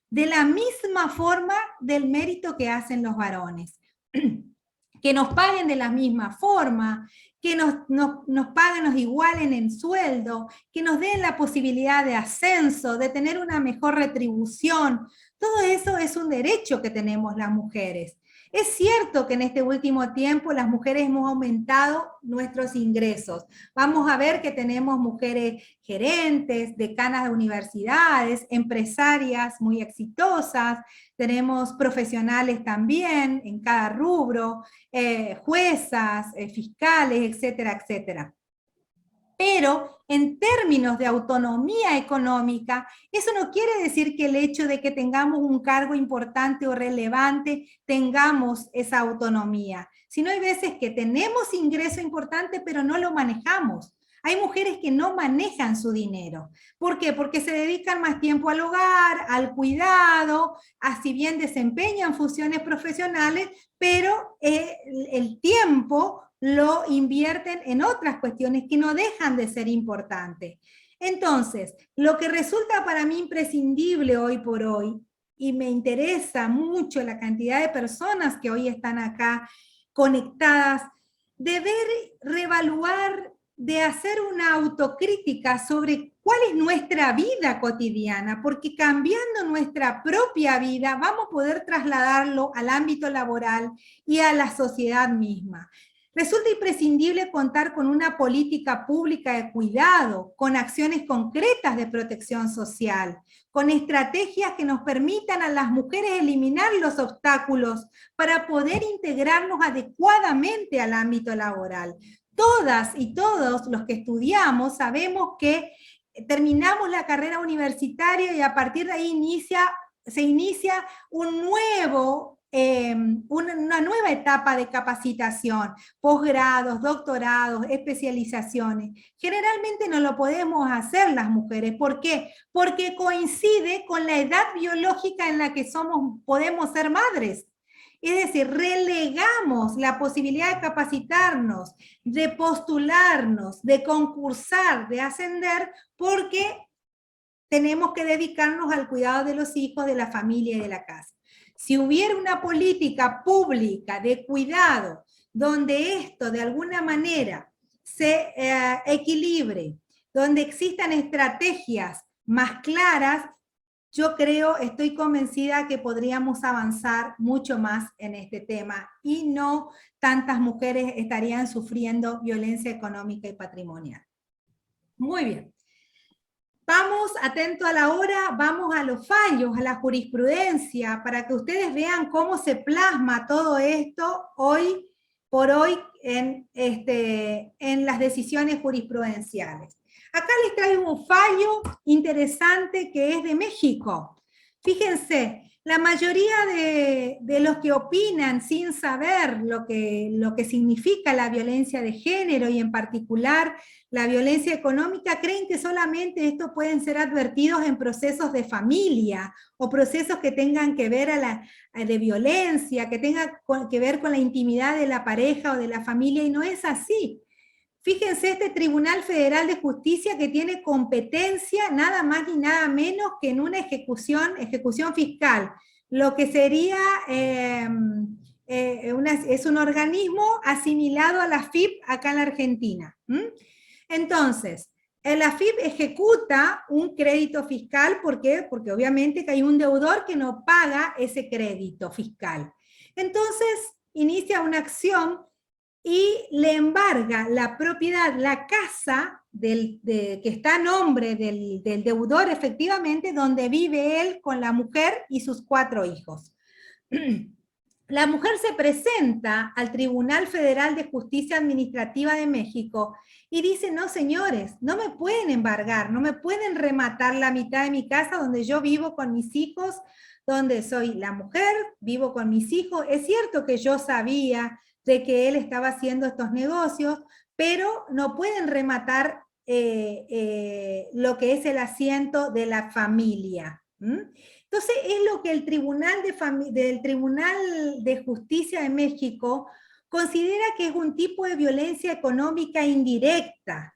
de la misma forma del mérito que hacen los varones. Que nos paguen de la misma forma, que nos paguen, nos igualen en sueldo, que nos den la posibilidad de ascenso, de tener una mejor retribución. Todo eso es un derecho que tenemos las mujeres. Es cierto que en este último tiempo las mujeres hemos aumentado nuestros ingresos. Vamos a ver que tenemos mujeres gerentes, decanas de universidades, empresarias muy exitosas, tenemos profesionales también en cada rubro, juezas, fiscales, etcétera, etcétera. Pero en términos de autonomía económica, eso no quiere decir que el hecho de que tengamos un cargo importante o relevante tengamos esa autonomía, sino hay veces que tenemos ingreso importante pero no lo manejamos. Hay mujeres que no manejan su dinero. ¿Por qué? Porque se dedican más tiempo al hogar, al cuidado, si bien desempeñan funciones profesionales, pero el tiempo lo invierten en otras cuestiones que no dejan de ser importantes. Entonces, lo que resulta para mí imprescindible hoy por hoy, y me interesa mucho la cantidad de personas que hoy están acá conectadas, de ver, reevaluar, de hacer una autocrítica sobre cuál es nuestra vida cotidiana, porque cambiando nuestra propia vida vamos a poder trasladarlo al ámbito laboral y a la sociedad misma. Resulta imprescindible contar con una política pública de cuidado, con acciones concretas de protección social, con estrategias que nos permitan a las mujeres eliminar los obstáculos para poder integrarnos adecuadamente al ámbito laboral. Todas y todos los que estudiamos sabemos que terminamos la carrera universitaria y a partir de ahí se inicia un nuevo una nueva etapa de capacitación, posgrados, doctorados, especializaciones. Generalmente no lo podemos hacer las mujeres. ¿Por qué? Porque coincide con la edad biológica en la que podemos ser madres. Es decir, relegamos la posibilidad de capacitarnos, de postularnos, de concursar, de ascender, porque tenemos que dedicarnos al cuidado de los hijos, de la familia y de la casa. Si hubiera una política pública de cuidado donde esto de alguna manera se equilibre, donde existan estrategias más claras, yo creo, estoy convencida que podríamos avanzar mucho más en este tema y no tantas mujeres estarían sufriendo violencia económica y patrimonial. Muy bien. Vamos, atento a la hora, vamos a los fallos, a la jurisprudencia, para que ustedes vean cómo se plasma todo esto hoy por hoy en las decisiones jurisprudenciales. Acá les traigo un fallo interesante que es de México. Fíjense, la mayoría de los que opinan sin saber lo que significa la violencia de género y en particular la violencia económica creen que solamente estos pueden ser advertidos en procesos de familia o procesos que tengan que ver de violencia, que tengan que ver con la intimidad de la pareja o de la familia, y no es así. Fíjense, este Tribunal Federal de Justicia que tiene competencia nada más ni nada menos que en una ejecución fiscal, lo que sería, es un organismo asimilado a la AFIP acá en la Argentina. Entonces, la AFIP ejecuta un crédito fiscal, ¿por qué? Porque obviamente que hay un deudor que no paga ese crédito fiscal. Entonces, inicia una acción y le embarga la propiedad, la casa que está a nombre del deudor efectivamente, donde vive él con la mujer y sus 4 hijos. La mujer se presenta al Tribunal Federal de Justicia Administrativa de México y dice, no señores, no me pueden embargar, no me pueden rematar la mitad de mi casa donde yo vivo con mis hijos, donde soy la mujer, vivo con mis hijos. Es cierto que yo sabía de que él estaba haciendo estos negocios, pero no pueden rematar lo que es el asiento de la familia. Entonces es lo que el Tribunal de Justicia de México considera que es un tipo de violencia económica indirecta.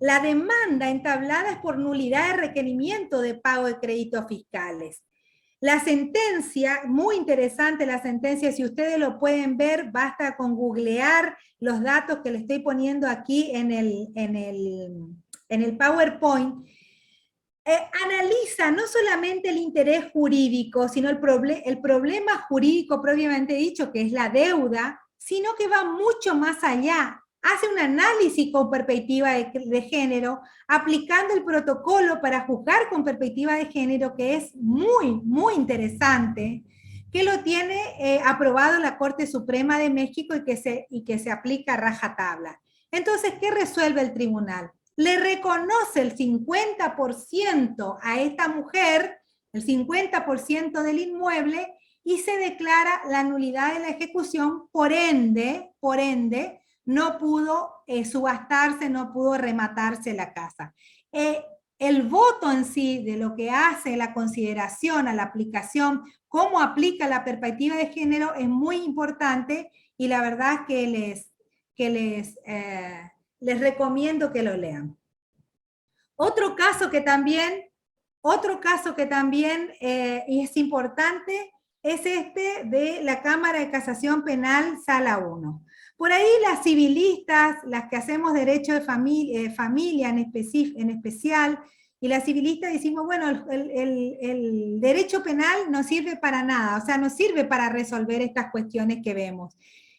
La demanda entablada es por nulidad de requerimiento de pago de créditos fiscales. La sentencia, muy interesante la sentencia, si ustedes lo pueden ver, basta con googlear los datos que le estoy poniendo aquí en el PowerPoint. Analiza no solamente el interés jurídico, sino el problema jurídico propiamente dicho, que es la deuda, sino que va mucho más allá. Hace un análisis con perspectiva de género, aplicando el protocolo para juzgar con perspectiva de género, que es muy, muy interesante, que lo tiene aprobado la Corte Suprema de México y que se aplica a rajatabla. Entonces, ¿qué resuelve el tribunal? Le reconoce el 50% a esta mujer, el 50% del inmueble, y se declara la nulidad de la ejecución, por ende, no pudo subastarse, no pudo rematarse la casa. El voto en sí de lo que hace la consideración a la aplicación, cómo aplica la perspectiva de género, es muy importante, y la verdad es que les recomiendo que lo lean. Otro caso que también es importante es este de la Cámara de Casación Penal, Sala 1. Por ahí las civilistas, las que hacemos derecho de familia en especial, y las civilistas decimos, bueno, el derecho penal no sirve para nada, o sea, no sirve para resolver estas cuestiones que vemos.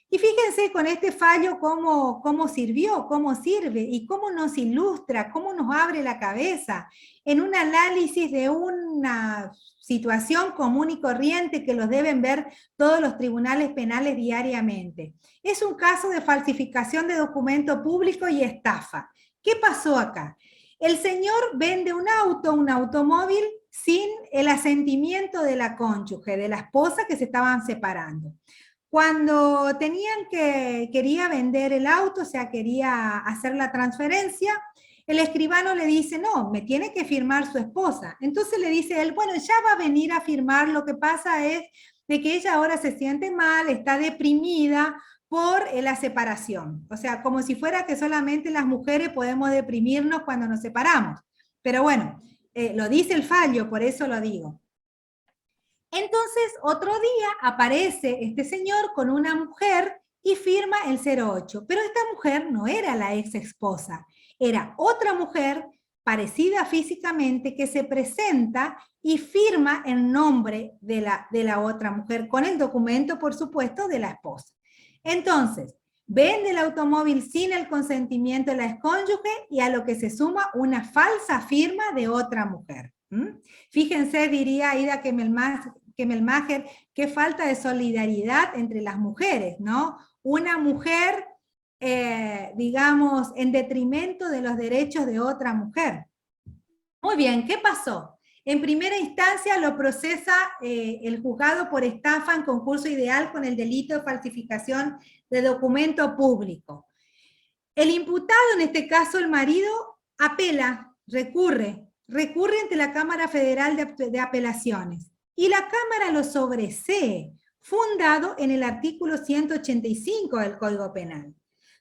Y fíjense con este fallo cómo sirvió, cómo sirve y cómo nos ilustra, cómo nos abre la cabeza en un análisis de una situación común y corriente que los deben ver todos los tribunales penales diariamente. Es un caso de falsificación de documento público y estafa. ¿Qué pasó acá? El señor vende un automóvil sin el asentimiento de la cónyuge, de la esposa que se estaban separando. Cuando quería vender el auto, o sea, quería hacer la transferencia, el escribano le dice, no, me tiene que firmar su esposa. Entonces le dice él, bueno, ya va a venir a firmar, lo que pasa es de que ella ahora se siente mal, está deprimida por la separación. O sea, como si fuera que solamente las mujeres podemos deprimirnos cuando nos separamos. Pero bueno, lo dice el fallo, por eso lo digo. Entonces, otro día aparece este señor con una mujer y firma el 08. Pero esta mujer no era la ex esposa, era otra mujer parecida físicamente que se presenta y firma el nombre de la otra mujer, con el documento, por supuesto, de la esposa. Entonces, vende el automóvil sin el consentimiento de la excónyuge y a lo que se suma una falsa firma de otra mujer. Fíjense, diría Aida Kemelmacher, qué falta de solidaridad entre las mujeres, ¿no? Una mujer, digamos, en detrimento de los derechos de otra mujer. Muy bien, ¿qué pasó? En primera instancia lo procesa el juzgado por estafa en concurso ideal con el delito de falsificación de documento público. El imputado, en este caso el marido, apela, recurre ante la Cámara Federal de Apelaciones y la Cámara lo sobresee, fundado en el artículo 185 del Código Penal.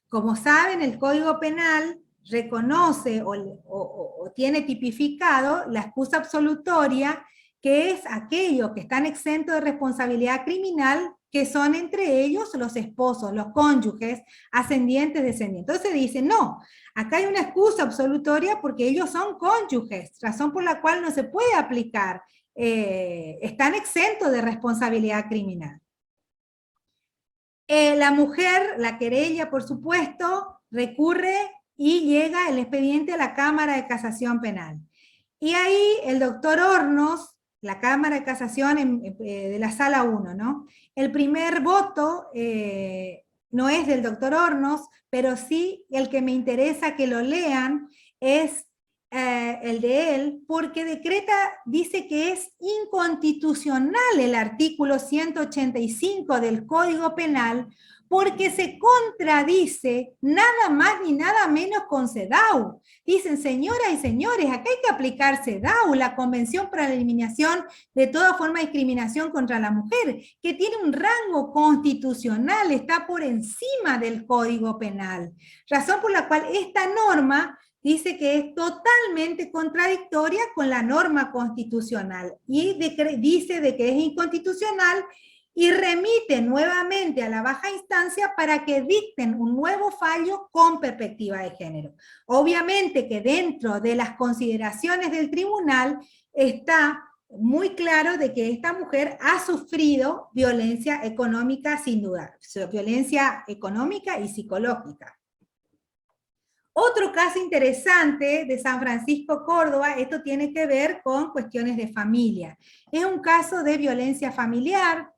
Como saben, el Código Penal reconoce o tiene tipificado la excusa absolutoria, que es aquellos que están exentos de responsabilidad criminal, que son entre ellos los esposos, los cónyuges, ascendientes, descendientes. Entonces dice, no, acá hay una excusa absolutoria porque ellos son cónyuges, razón por la cual no se puede aplicar, están exentos de responsabilidad criminal. La mujer, la querella, por supuesto, recurre y llega el expediente a la Cámara de Casación Penal. Y ahí el doctor Hornos, la Cámara de Casación de la Sala 1, ¿no? El primer voto no es del doctor Hornos, pero sí el que me interesa que lo lean es el de él, porque dice que es inconstitucional el artículo 185 del Código Penal, porque se contradice nada más ni nada menos con CEDAW. Dicen, señoras y señores, acá hay que aplicar CEDAW, la Convención para la Eliminación de toda forma de discriminación contra la mujer, que tiene un rango constitucional, está por encima del Código Penal. Razón por la cual esta norma dice que es totalmente contradictoria con la norma constitucional y dice de que es inconstitucional y remite nuevamente a la baja instancia para que dicten un nuevo fallo con perspectiva de género. Obviamente que dentro de las consideraciones del tribunal está muy claro de que esta mujer ha sufrido violencia económica sin duda, violencia económica y psicológica. Otro caso interesante de San Francisco, Córdoba, esto tiene que ver con cuestiones de familia. Es un caso de violencia familiar,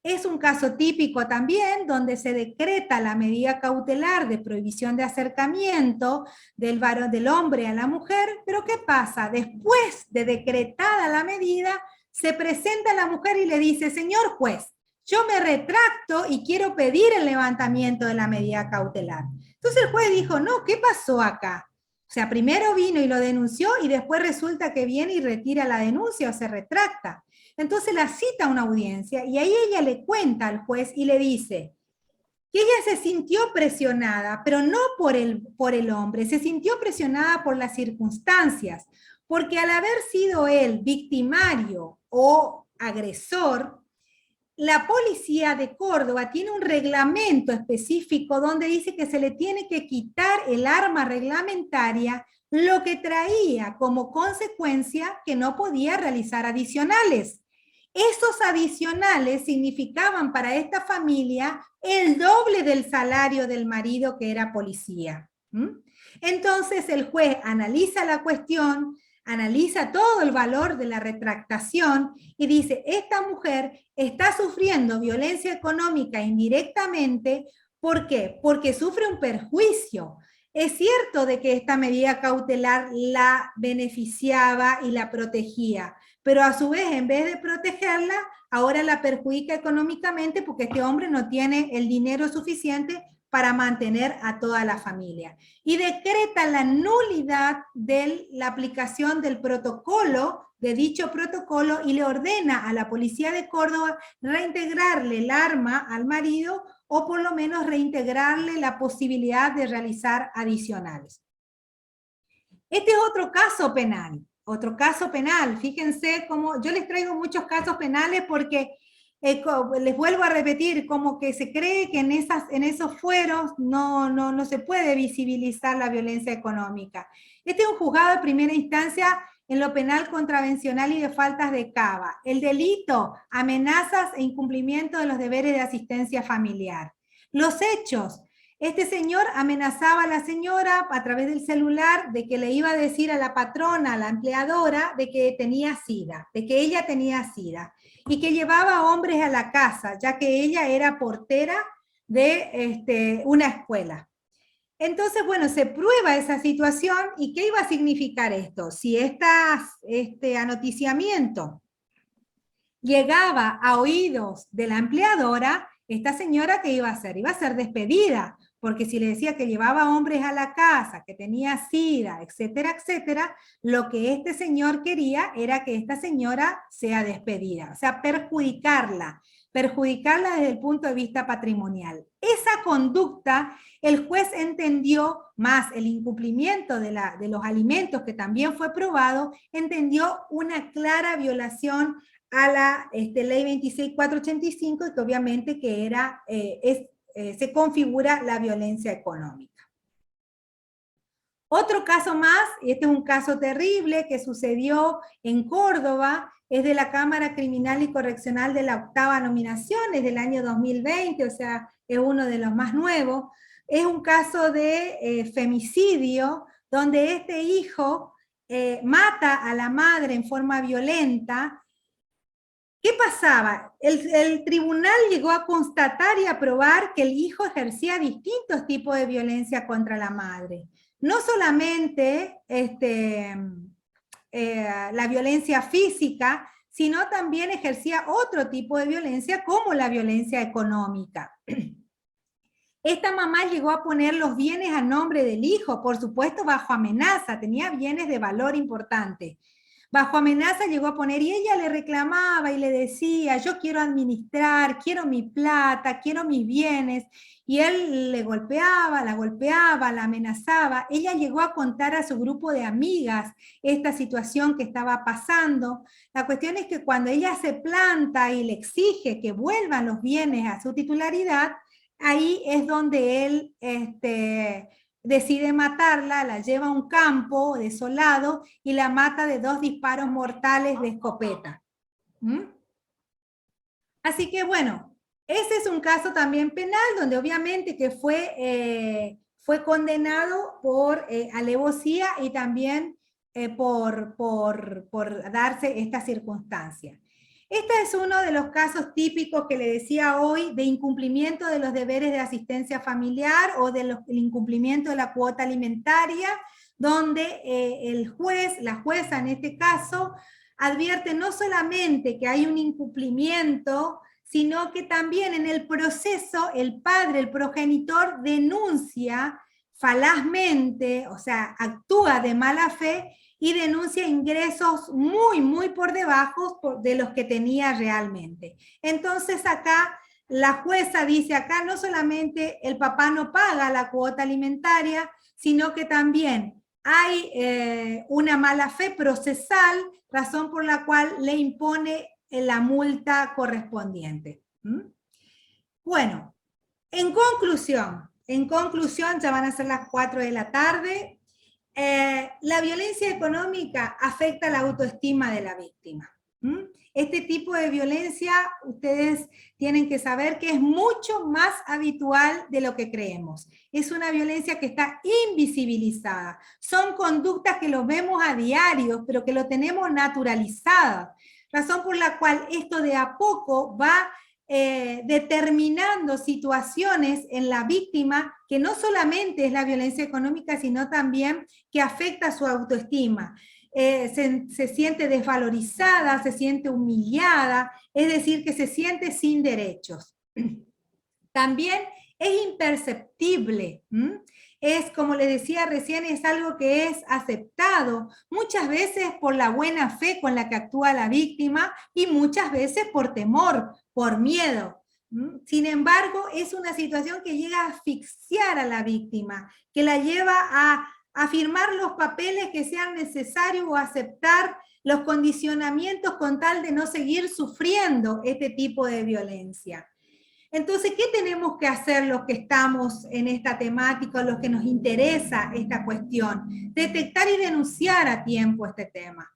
es un caso típico también donde se decreta la medida cautelar de prohibición de acercamiento del hombre a la mujer, pero ¿qué pasa? Después de decretada la medida, se presenta la mujer y le dice, señor juez, yo me retracto y quiero pedir el levantamiento de la medida cautelar. Entonces el juez dijo, no, ¿qué pasó acá? O sea, primero vino y lo denunció y después resulta que viene y retira la denuncia o se retracta. Entonces la cita a una audiencia y ahí ella le cuenta al juez y le dice que ella se sintió presionada, pero no por el hombre, se sintió presionada por las circunstancias, porque al haber sido él victimario o agresor, la policía de Córdoba tiene un reglamento específico donde dice que se le tiene que quitar el arma reglamentaria, lo que traía como consecuencia que no podía realizar adicionales. Esos adicionales significaban para esta familia el doble del salario del marido que era policía. Entonces el juez analiza la cuestión, analiza todo el valor de la retractación y dice, esta mujer está sufriendo violencia económica indirectamente. ¿Por qué? Porque sufre un perjuicio. Es cierto de que esta medida cautelar la beneficiaba y la protegía, pero a su vez, en vez de protegerla, ahora la perjudica económicamente porque este hombre no tiene el dinero suficiente para mantener a toda la familia. Y decreta la nulidad de la aplicación del protocolo, de dicho protocolo, y le ordena a la policía de Córdoba reintegrarle el arma al marido o por lo menos reintegrarle la posibilidad de realizar adicionales. Este es otro caso penal. Otro caso penal, fíjense cómo yo les traigo muchos casos penales porque les vuelvo a repetir, como que se cree que en esos fueros no se puede visibilizar la violencia económica. Este es un juzgado de primera instancia en lo penal contravencional y de faltas de Cava. El delito, amenazas e incumplimiento de los deberes de asistencia familiar. Los hechos. Este señor amenazaba a la señora a través del celular de que le iba a decir a la patrona, a la empleadora, de que tenía SIDA, de que ella tenía SIDA, y que llevaba hombres a la casa, ya que ella era portera de una escuela. Entonces, bueno, se prueba esa situación, ¿y qué iba a significar esto? Si este anoticiamiento llegaba a oídos de la empleadora, esta señora, ¿qué iba a hacer? Iba a ser despedida, porque si le decía que llevaba hombres a la casa, que tenía SIDA, etcétera, etcétera, lo que este señor quería era que esta señora sea despedida, o sea, perjudicarla desde el punto de vista patrimonial. Esa conducta, el juez entendió, más el incumplimiento de los alimentos, que también fue probado, entendió una clara violación a la ley 26.485, y que obviamente que se configura la violencia económica. Otro caso más, y este es un caso terrible que sucedió en Córdoba, es de la Cámara Criminal y Correccional de la 8ª nominación, es del año 2020, o sea, es uno de los más nuevos. Es un caso de femicidio, donde este hijo mata a la madre en forma violenta. ¿Qué pasaba? El tribunal llegó a constatar y a probar que el hijo ejercía distintos tipos de violencia contra la madre. No solamente la violencia física, sino también ejercía otro tipo de violencia, como la violencia económica. Esta mamá llegó a poner los bienes a nombre del hijo, por supuesto bajo amenaza, tenía bienes de valor importante. Bajo amenaza llegó a poner, y ella le reclamaba y le decía, yo quiero administrar, quiero mi plata, quiero mis bienes, y él la golpeaba, la amenazaba. Ella llegó a contar a su grupo de amigas esta situación que estaba pasando. La cuestión es que cuando ella se planta y le exige que vuelvan los bienes a su titularidad, ahí es donde él decide matarla, la lleva a un campo desolado y la mata de 2 disparos mortales de escopeta. Así que bueno, ese es un caso también penal, donde obviamente que fue condenado por alevosía y también por darse esta circunstancia. Este es uno de los casos típicos que le decía hoy de incumplimiento de los deberes de asistencia familiar o del incumplimiento de la cuota alimentaria, donde el juez, la jueza en este caso, advierte no solamente que hay un incumplimiento, sino que también en el proceso el padre, el progenitor, denuncia falazmente, o sea, actúa de mala fe, y denuncia ingresos muy, muy por debajo de los que tenía realmente. Entonces acá la jueza dice, acá no solamente el papá no paga la cuota alimentaria, sino que también hay una mala fe procesal, razón por la cual le impone la multa correspondiente. Bueno, en conclusión, ya van a ser las 4 de la tarde, la violencia económica afecta la autoestima de la víctima. Este tipo de violencia, ustedes tienen que saber que es mucho más habitual de lo que creemos. Es una violencia que está invisibilizada. Son conductas que lo vemos a diario, pero que lo tenemos naturalizadas. Razón por la cual esto de a poco va determinando situaciones en la víctima que no solamente es la violencia económica, sino también que afecta su autoestima. se siente desvalorizada, se siente humillada, es decir, que se siente sin derechos. También es imperceptible, es, como les decía recién, es algo que es aceptado, muchas veces por la buena fe con la que actúa la víctima y muchas veces por temor, por miedo. Sin embargo, es una situación que llega a asfixiar a la víctima, que la lleva a firmar los papeles que sean necesarios o aceptar los condicionamientos con tal de no seguir sufriendo este tipo de violencia. Entonces, ¿qué tenemos que hacer los que estamos en esta temática, los que nos interesa esta cuestión? Detectar y denunciar a tiempo este tema.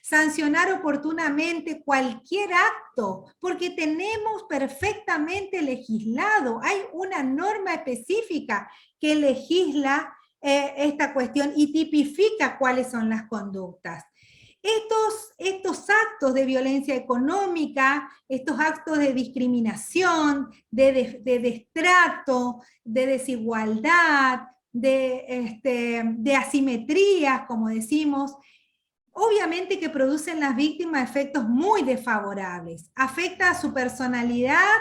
Sancionar oportunamente cualquier acto, porque tenemos perfectamente legislado, hay una norma específica que legisla esta cuestión y tipifica cuáles son las conductas. Estos actos de violencia económica, estos actos de discriminación, de destrato, de desigualdad, de asimetrías, como decimos, obviamente que producen las víctimas efectos muy desfavorables. Afecta a su personalidad,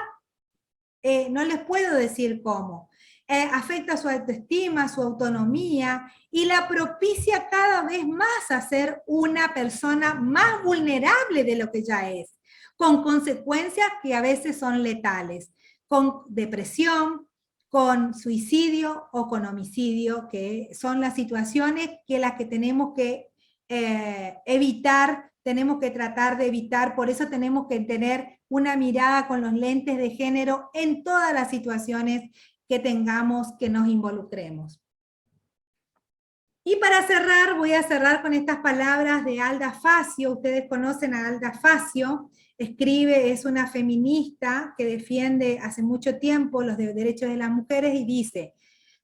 no les puedo decir cómo. Afecta su autoestima, su autonomía, y la propicia cada vez más a ser una persona más vulnerable de lo que ya es, con consecuencias que a veces son letales, con depresión, con suicidio o con homicidio, que son las situaciones que las que tenemos que evitar, tenemos que tratar de evitar, por eso tenemos que tener una mirada con los lentes de género en todas las situaciones que tengamos, que nos involucremos. Y para cerrar, voy a cerrar con estas palabras de Alda Facio. Ustedes conocen a Alda Facio, escribe, es una feminista que defiende hace mucho tiempo los derechos de las mujeres y dice: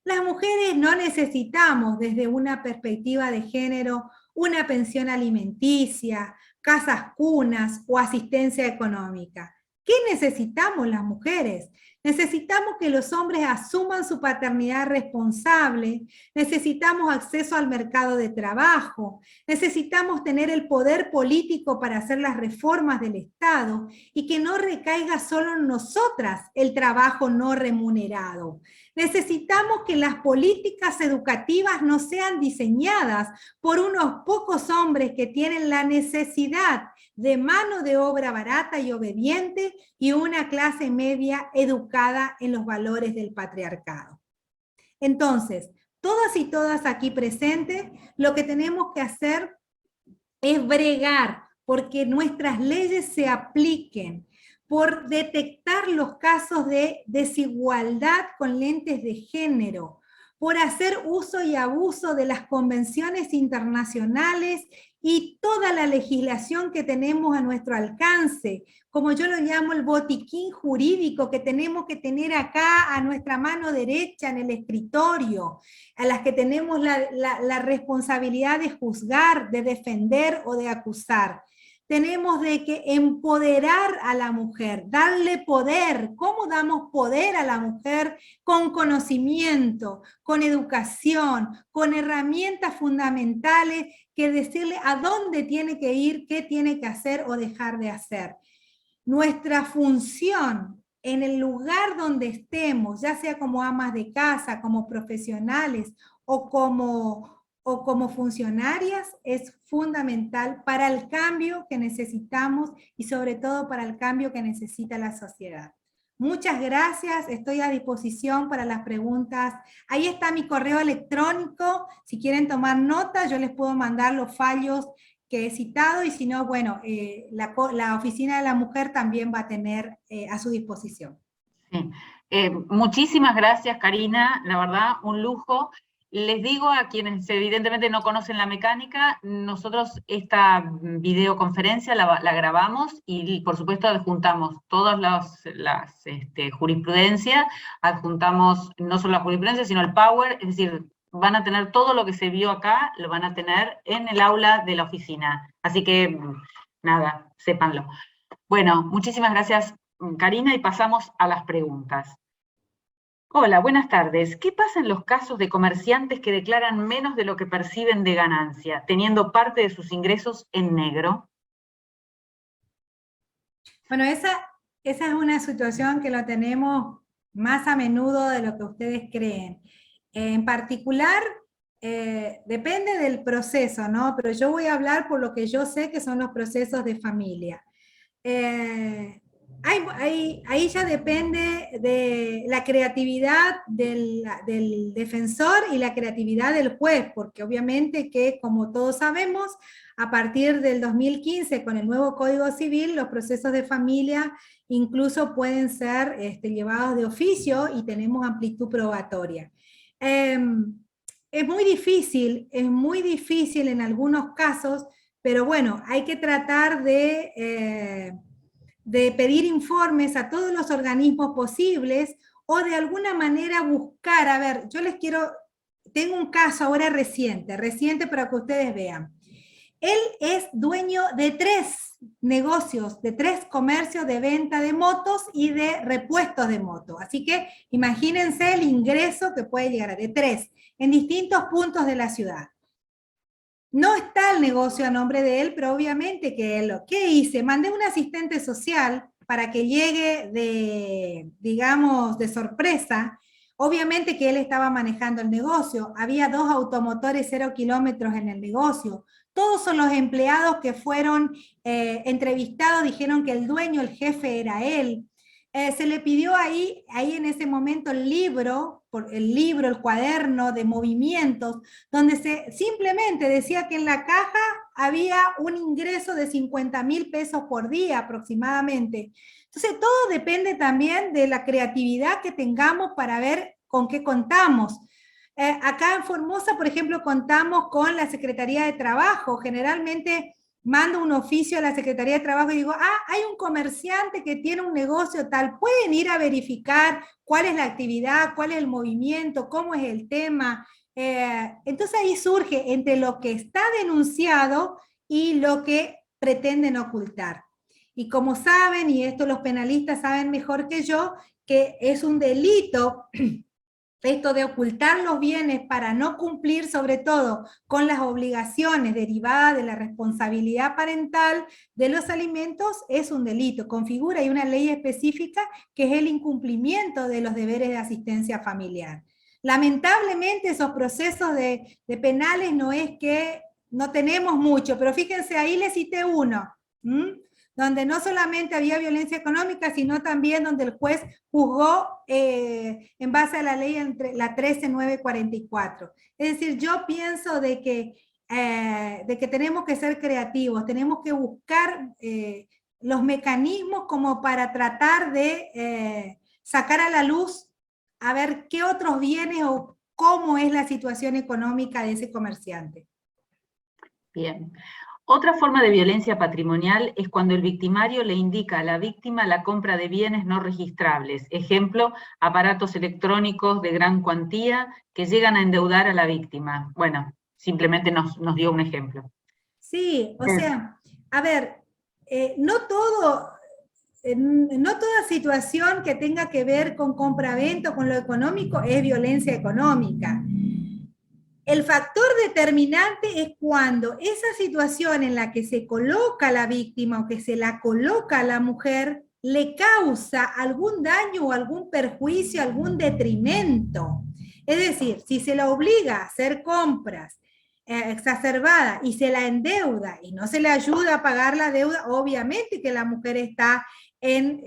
las mujeres no necesitamos desde una perspectiva de género una pensión alimenticia, casas cunas o asistencia económica. ¿Qué necesitamos las mujeres? Necesitamos que los hombres asuman su paternidad responsable, necesitamos acceso al mercado de trabajo, necesitamos tener el poder político para hacer las reformas del Estado y que no recaiga solo en nosotras el trabajo no remunerado. Necesitamos que las políticas educativas no sean diseñadas por unos pocos hombres que tienen la necesidad de mano de obra barata y obediente y una clase media educada en los valores del patriarcado. Entonces, todas y todas aquí presentes, lo que tenemos que hacer es bregar porque nuestras leyes se apliquen, por detectar los casos de desigualdad con lentes de género, por hacer uso y abuso de las convenciones internacionales y toda la legislación que tenemos a nuestro alcance, como yo lo llamo el botiquín jurídico que tenemos que tener acá a nuestra mano derecha en el escritorio, a las que tenemos la responsabilidad de juzgar, de defender o de acusar. Tenemos de que empoderar a la mujer, darle poder. ¿Cómo damos poder a la mujer? Con conocimiento, con educación, con herramientas fundamentales que decirle a dónde tiene que ir, qué tiene que hacer o dejar de hacer. Nuestra función en el lugar donde estemos, ya sea como amas de casa, como profesionales o como funcionarias, es fundamental para el cambio que necesitamos y sobre todo para el cambio que necesita la sociedad. Muchas gracias, estoy a disposición para las preguntas. Ahí está mi correo electrónico, si quieren tomar nota, yo les puedo mandar los fallos que he citado, y si no, bueno, la Oficina de la Mujer también va a tener a su disposición. Sí. Muchísimas gracias, Karina, la verdad, un lujo. Les digo a quienes evidentemente no conocen la mecánica, nosotros esta videoconferencia la grabamos y por supuesto adjuntamos todas las jurisprudencias, adjuntamos no solo la jurisprudencia, sino el Power, es decir, van a tener todo lo que se vio acá, lo van a tener en el aula de la oficina. Así que, nada, sépanlo. Bueno, muchísimas gracias, Karina, y pasamos a las preguntas. Hola, buenas tardes. ¿Qué pasa en los casos de comerciantes que declaran menos de lo que perciben de ganancia, teniendo parte de sus ingresos en negro? Bueno, esa es una situación que lo tenemos más a menudo de lo que ustedes creen. En particular, depende del proceso, ¿no? Pero yo voy a hablar por lo que yo sé que son los procesos de familia. Eh, ahí ya depende de la creatividad del defensor y la creatividad del juez, porque obviamente que, como todos sabemos, a partir del 2015, con el nuevo Código Civil, los procesos de familia incluso pueden ser llevados de oficio y tenemos amplitud probatoria. Es muy difícil en algunos casos, pero bueno, hay que tratar de pedir informes a todos los organismos posibles o de alguna manera buscar, a ver, tengo un caso ahora reciente para que ustedes vean. Él es dueño de 3 negocios, de 3 comercios de venta de motos y de repuestos de moto. Así que imagínense el ingreso que puede llegar a de 3 en distintos puntos de la ciudad. No está el negocio a nombre de él, pero obviamente que él, ¿qué hice? Mandé un asistente social para que llegue digamos, de sorpresa. Obviamente que él estaba manejando el negocio. Había 2 automotores 0 kilómetros en el negocio. Todos son los empleados que fueron entrevistados, dijeron que el dueño, el jefe era él. Se le pidió ahí en ese momento el libro, el cuaderno de movimientos, donde se simplemente decía que en la caja había un ingreso de 50.000 pesos por día aproximadamente. Entonces todo depende también de la creatividad que tengamos para ver con qué contamos. Acá en Formosa, por ejemplo, contamos con la Secretaría de Trabajo. Generalmente mando un oficio a la Secretaría de Trabajo y digo, hay un comerciante que tiene un negocio tal, pueden ir a verificar cuál es la actividad, cuál es el movimiento, cómo es el tema. Entonces ahí surge entre lo que está denunciado y lo que pretenden ocultar. Y como saben, y esto los penalistas saben mejor que yo, que es un delito esto de ocultar los bienes para no cumplir sobre todo con las obligaciones derivadas de la responsabilidad parental de los alimentos, es un delito. Configura hay una ley específica que es el incumplimiento de los deberes de asistencia familiar. Lamentablemente esos procesos de penales no es que no tenemos mucho, pero fíjense, ahí les cité uno, donde no solamente había violencia económica, sino también donde el juez juzgó en base a la ley entre la 13944. Es decir, yo pienso de que tenemos que ser creativos, tenemos que buscar los mecanismos como para tratar de sacar a la luz a ver qué otros bienes o cómo es la situación económica de ese comerciante. Bien. Otra forma de violencia patrimonial es cuando el victimario le indica a la víctima la compra de bienes no registrables, ejemplo, aparatos electrónicos de gran cuantía que llegan a endeudar a la víctima. Bueno, simplemente nos dio un ejemplo. Sí, o sea, a ver, no toda situación que tenga que ver con compraventa o con lo económico es violencia económica. El factor determinante es cuando esa situación en la que se coloca a la víctima o que se la coloca a la mujer le causa algún daño o algún perjuicio, algún detrimento. Es decir, si se la obliga a hacer compras exacerbada y se la endeuda y no se le ayuda a pagar la deuda, obviamente que la mujer está en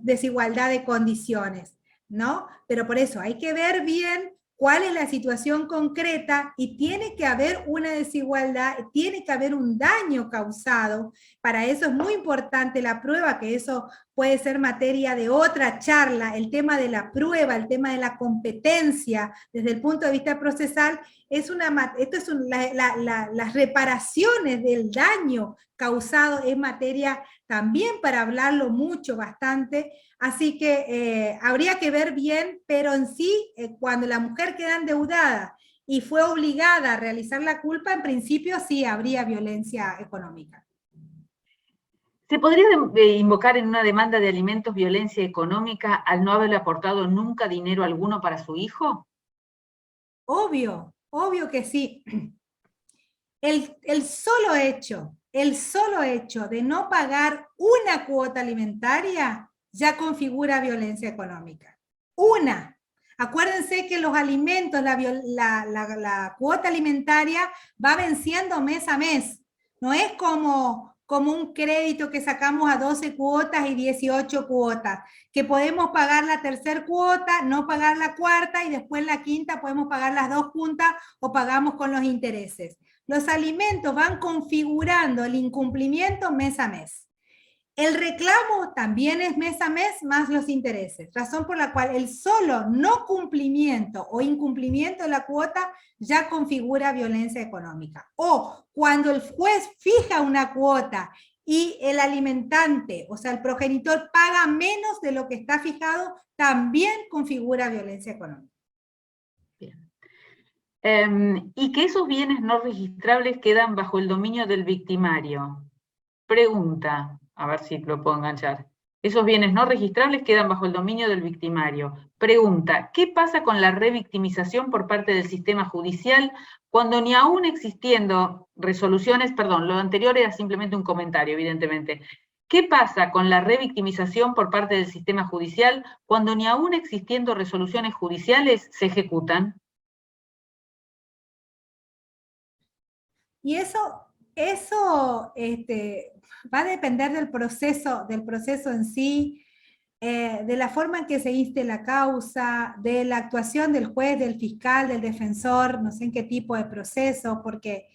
desigualdad de condiciones, ¿no? Pero por eso hay que ver bien cuál es la situación concreta y tiene que haber una desigualdad, tiene que haber un daño causado. Para eso es muy importante la prueba, que eso puede ser materia de otra charla, el tema de la prueba, el tema de la competencia desde el punto de vista procesal, las reparaciones del daño causado es materia también para hablarlo mucho, bastante. Así que habría que ver bien, pero en sí, cuando la mujer queda endeudada y fue obligada a realizar la culpa, en principio sí habría violencia económica. ¿Se podría invocar en una demanda de alimentos violencia económica al no haberle aportado nunca dinero alguno para su hijo? Obvio, obvio que sí. El solo hecho de no pagar una cuota alimentaria ya configura violencia económica. Una. Acuérdense que los alimentos, la cuota alimentaria va venciendo mes a mes. No es como un crédito que sacamos a 12 cuotas y 18 cuotas, que podemos pagar la tercera cuota, no pagar la cuarta y después la quinta podemos pagar las dos juntas o pagamos con los intereses. Los alimentos van configurando el incumplimiento mes a mes. El reclamo también es mes a mes más los intereses, razón por la cual el solo no cumplimiento o incumplimiento de la cuota ya configura violencia económica. O cuando el juez fija una cuota y el alimentante, o sea, el progenitor paga menos de lo que está fijado, también configura violencia económica. Bien. Y que esos bienes no registrables quedan bajo el dominio del victimario. Pregunta, a ver si lo puedo enganchar. Esos bienes no registrables quedan bajo el dominio del victimario. Pregunta, ¿qué pasa con la revictimización por parte del sistema judicial cuando ni aún existiendo resoluciones, perdón, lo anterior era simplemente un comentario, evidentemente. ¿Qué pasa con la revictimización por parte del sistema judicial cuando ni aún existiendo resoluciones judiciales se ejecutan? Y eso va a depender del proceso en sí, de la forma en que se inste la causa, de la actuación del juez, del fiscal, del defensor, no sé en qué tipo de proceso, porque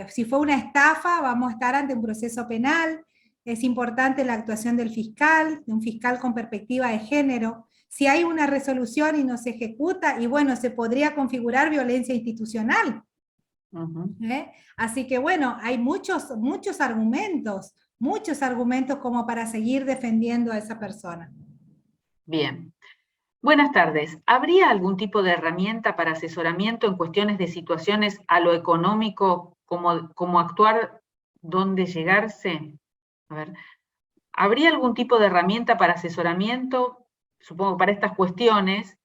si fue una estafa, vamos a estar ante un proceso penal. Es importante la actuación del fiscal, de un fiscal con perspectiva de género. Si hay una resolución y no se ejecuta, y bueno, se podría configurar violencia institucional. Así que bueno, hay muchos argumentos como para seguir defendiendo a esa persona. Bien. Buenas tardes. ¿Habría algún tipo de herramienta para asesoramiento en cuestiones de situaciones a lo económico, como actuar, dónde llegarse? A ver, ¿habría algún tipo de herramienta para asesoramiento, supongo, para estas cuestiones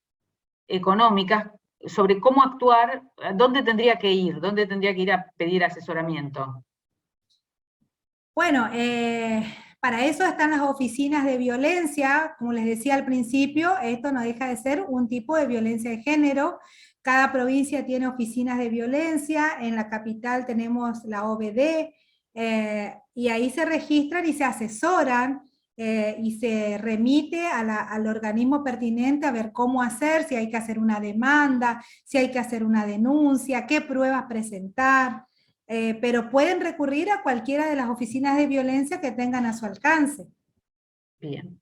económicas, sobre cómo actuar, dónde tendría que ir a pedir asesoramiento? Bueno, para eso están las oficinas de violencia. Como les decía al principio, esto no deja de ser un tipo de violencia de género. Cada provincia tiene oficinas de violencia. En la capital tenemos la OBD, y ahí se registran y se asesoran, y se remite al organismo pertinente a ver cómo hacer, si hay que hacer una demanda, si hay que hacer una denuncia, qué pruebas presentar. Pero pueden recurrir a cualquiera de las oficinas de violencia que tengan a su alcance. Bien.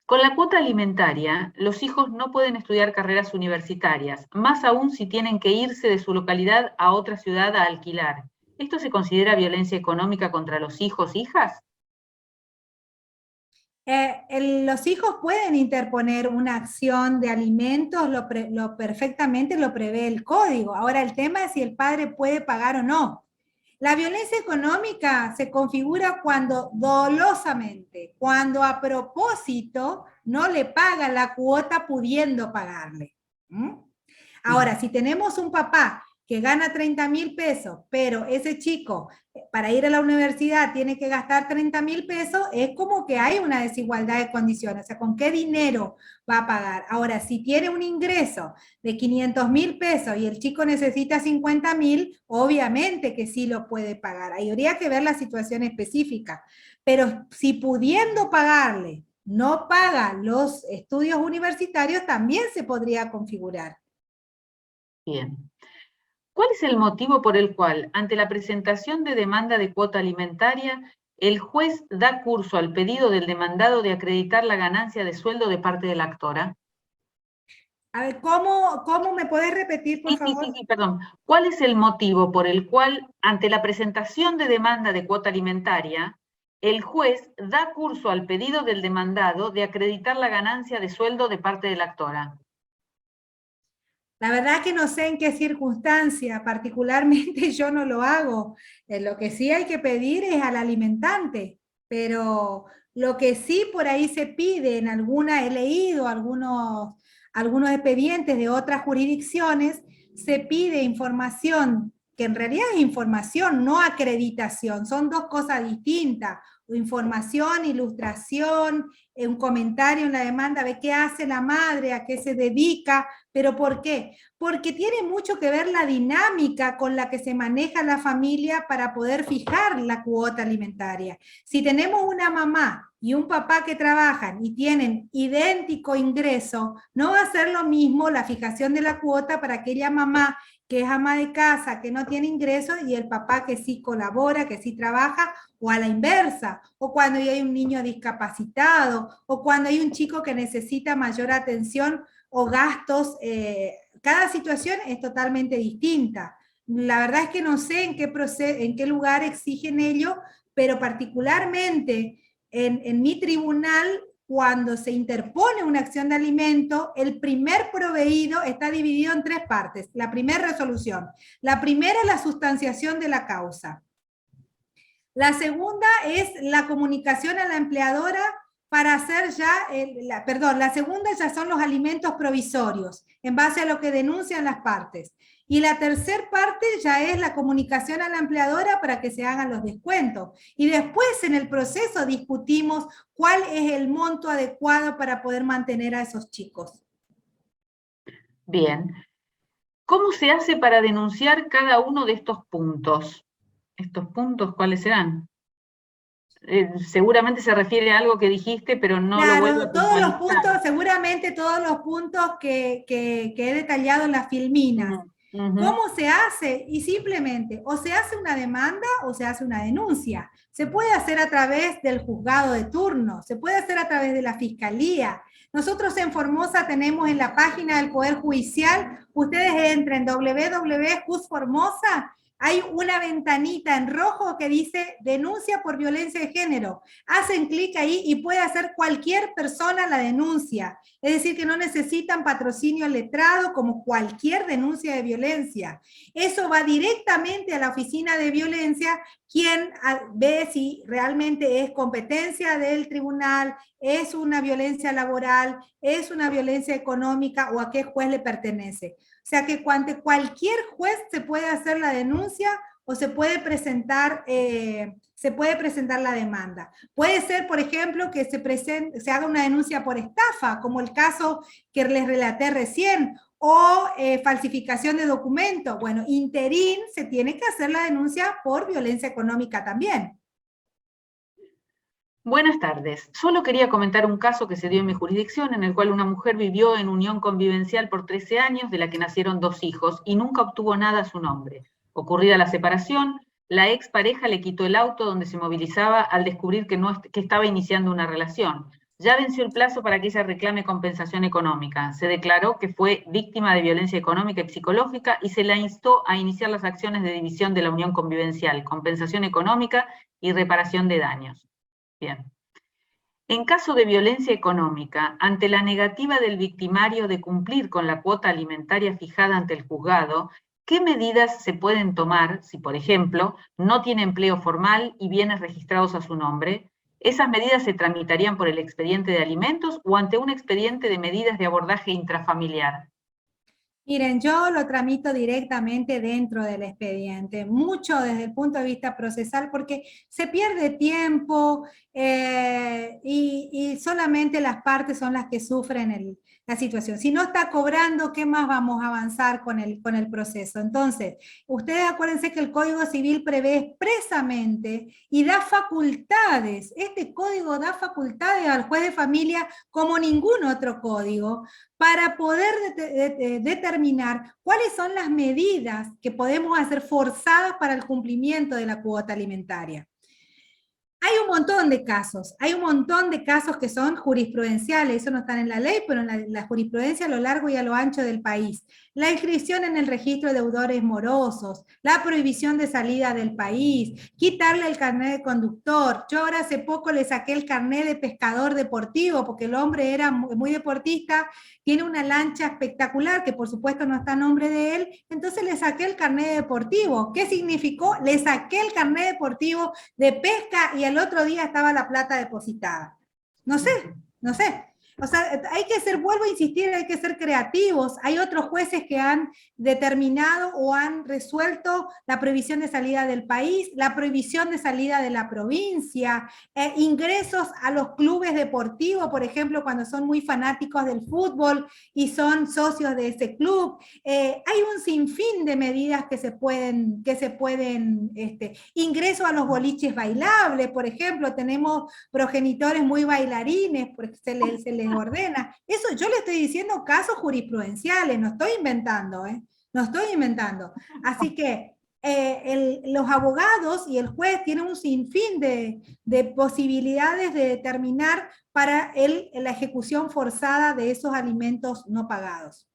Con la cuota alimentaria, los hijos no pueden estudiar carreras universitarias, más aún si tienen que irse de su localidad a otra ciudad a alquilar. ¿Esto se considera violencia económica contra los hijos, hijas? Los hijos pueden interponer una acción de alimentos, perfectamente lo prevé el código. Ahora el tema es si el padre puede pagar o no. La violencia económica se configura cuando dolosamente, cuando a propósito no le paga la cuota pudiendo pagarle. Ahora, si tenemos un papá que gana 30.000 pesos, pero ese chico para ir a la universidad tiene que gastar 30.000 pesos, es como que hay una desigualdad de condiciones, o sea, ¿con qué dinero va a pagar? Ahora, si tiene un ingreso de 500.000 pesos y el chico necesita 50.000, obviamente que sí lo puede pagar. Ahí habría que ver la situación específica, pero si pudiendo pagarle no paga los estudios universitarios, también se podría configurar. Bien. ¿Cuál es el motivo por el cual, ante la presentación de demanda de cuota alimentaria, el juez da curso al pedido del demandado de acreditar la ganancia de sueldo de parte de la actora? A ver, ¿cómo me puedes repetir, por favor? Sí, perdón. ¿Cuál es el motivo por el cual, ante la presentación de demanda de cuota alimentaria, el juez da curso al pedido del demandado de acreditar la ganancia de sueldo de parte de la actora? La verdad que no sé en qué circunstancia, particularmente yo no lo hago. Lo que sí hay que pedir es al alimentante. pero lo que sí por ahí se pide en alguna, he leído algunos expedientes de otras jurisdicciones, se pide información, que en realidad es información, no acreditación, son dos cosas distintas. Información, ilustración, un comentario en la demanda de qué hace la madre, a qué se dedica, pero ¿por qué? Porque tiene mucho que ver la dinámica con la que se maneja la familia para poder fijar la cuota alimentaria. Si tenemos una mamá y un papá que trabajan y tienen idéntico ingreso, no va a ser lo mismo la fijación de la cuota para aquella mamá que es ama de casa, que no tiene ingresos, y el papá que sí colabora, que sí trabaja, o a la inversa, o cuando hay un niño discapacitado, o cuando hay un chico que necesita mayor atención o gastos. Cada situación es totalmente distinta. La verdad es que no sé en qué lugar exigen ello, pero particularmente en mi tribunal, cuando se interpone una acción de alimento, el primer proveído está dividido en tres partes. La primera resolución. La primera es la sustanciación de la causa. La segunda es la comunicación a la empleadora para hacer ya, la segunda ya son los alimentos provisorios, en base a lo que denuncian las partes. Y la tercera parte ya es la comunicación a la empleadora para que se hagan los descuentos. Y después en el proceso discutimos cuál es el monto adecuado para poder mantener a esos chicos. Bien. ¿Cómo se hace para denunciar cada uno de estos puntos? ¿Estos puntos cuáles serán? Seguramente se refiere a algo que dijiste, pero no lo vuelvo a todos los puntualizar. puntos, seguramente todos los puntos que he detallado en las filminas. ¿Cómo se hace? Y simplemente, o se hace una demanda o se hace una denuncia. Se puede hacer a través del juzgado de turno, se puede hacer a través de la fiscalía. Nosotros en Formosa tenemos en la página del Poder Judicial, ustedes entren www.jusformosa, hay una ventanita en rojo que dice denuncia por violencia de género. Hacen clic ahí y puede hacer cualquier persona la denuncia. Es decir, que no necesitan patrocinio letrado como cualquier denuncia de violencia. Eso va directamente a la oficina de violencia, quien ve si realmente es competencia del tribunal, es una violencia laboral, es una violencia económica o a qué juez le pertenece. O sea que cualquier juez se puede hacer la denuncia o se puede presentar la demanda. Puede ser, por ejemplo, que se haga una denuncia por estafa, como el caso que les relaté recién, o falsificación de documentos. Bueno, interín se tiene que hacer la denuncia por violencia económica también. Buenas tardes. Solo quería comentar un caso que se dio en mi jurisdicción, en el cual una mujer vivió en unión convivencial por 13 años, de la que nacieron 2 hijos, y nunca obtuvo nada a su nombre. Ocurrida la separación, la expareja le quitó el auto donde se movilizaba al descubrir que estaba iniciando una relación. Ya venció el plazo para que ella reclame compensación económica. Se declaró que fue víctima de violencia económica y psicológica y se la instó a iniciar las acciones de división de la unión convivencial, compensación económica y reparación de daños. Bien. En caso de violencia económica, ante la negativa del victimario de cumplir con la cuota alimentaria fijada ante el juzgado, ¿qué medidas se pueden tomar si, por ejemplo, no tiene empleo formal y bienes registrados a su nombre? ¿Esas medidas se tramitarían por el expediente de alimentos o ante un expediente de medidas de abordaje intrafamiliar? Miren, yo lo tramito directamente dentro del expediente, mucho desde el punto de vista procesal, porque se pierde tiempo y solamente las partes son las que sufren la situación. Si no está cobrando, ¿qué más vamos a avanzar con el proceso? Entonces, ustedes acuérdense que el Código Civil prevé expresamente y da facultades. Este código da facultades al juez de familia como ningún otro código, para poder determinar cuáles son las medidas que podemos hacer forzadas para el cumplimiento de la cuota alimentaria. Hay un montón de casos que son jurisprudenciales, eso no está en la ley, pero en la jurisprudencia a lo largo y a lo ancho del país. La inscripción en el registro de deudores morosos, la prohibición de salida del país, quitarle el carnet de conductor. Yo ahora hace poco le saqué el carnet de pescador deportivo, porque el hombre era muy deportista, tiene una lancha espectacular, que por supuesto no está a nombre de él, entonces le saqué el carnet deportivo. ¿Qué significó? Le saqué el carnet deportivo de pesca y el otro día estaba la plata depositada. No sé, no sé. O sea, hay que ser, vuelvo a insistir, hay que ser creativos. Hay otros jueces que han determinado o han resuelto la prohibición de salida del país, la prohibición de salida de la provincia, ingresos a los clubes deportivos, por ejemplo, cuando son muy fanáticos del fútbol y son socios de ese club. Hay un sinfín de medidas que se pueden ingreso a los boliches bailables, por ejemplo, tenemos progenitores muy bailarines, porque se les ordena. Eso yo le estoy diciendo casos jurisprudenciales, no estoy inventando, no estoy inventando. Así que los abogados y el juez tienen un sinfín de posibilidades de determinar para la ejecución forzada de esos alimentos no pagados.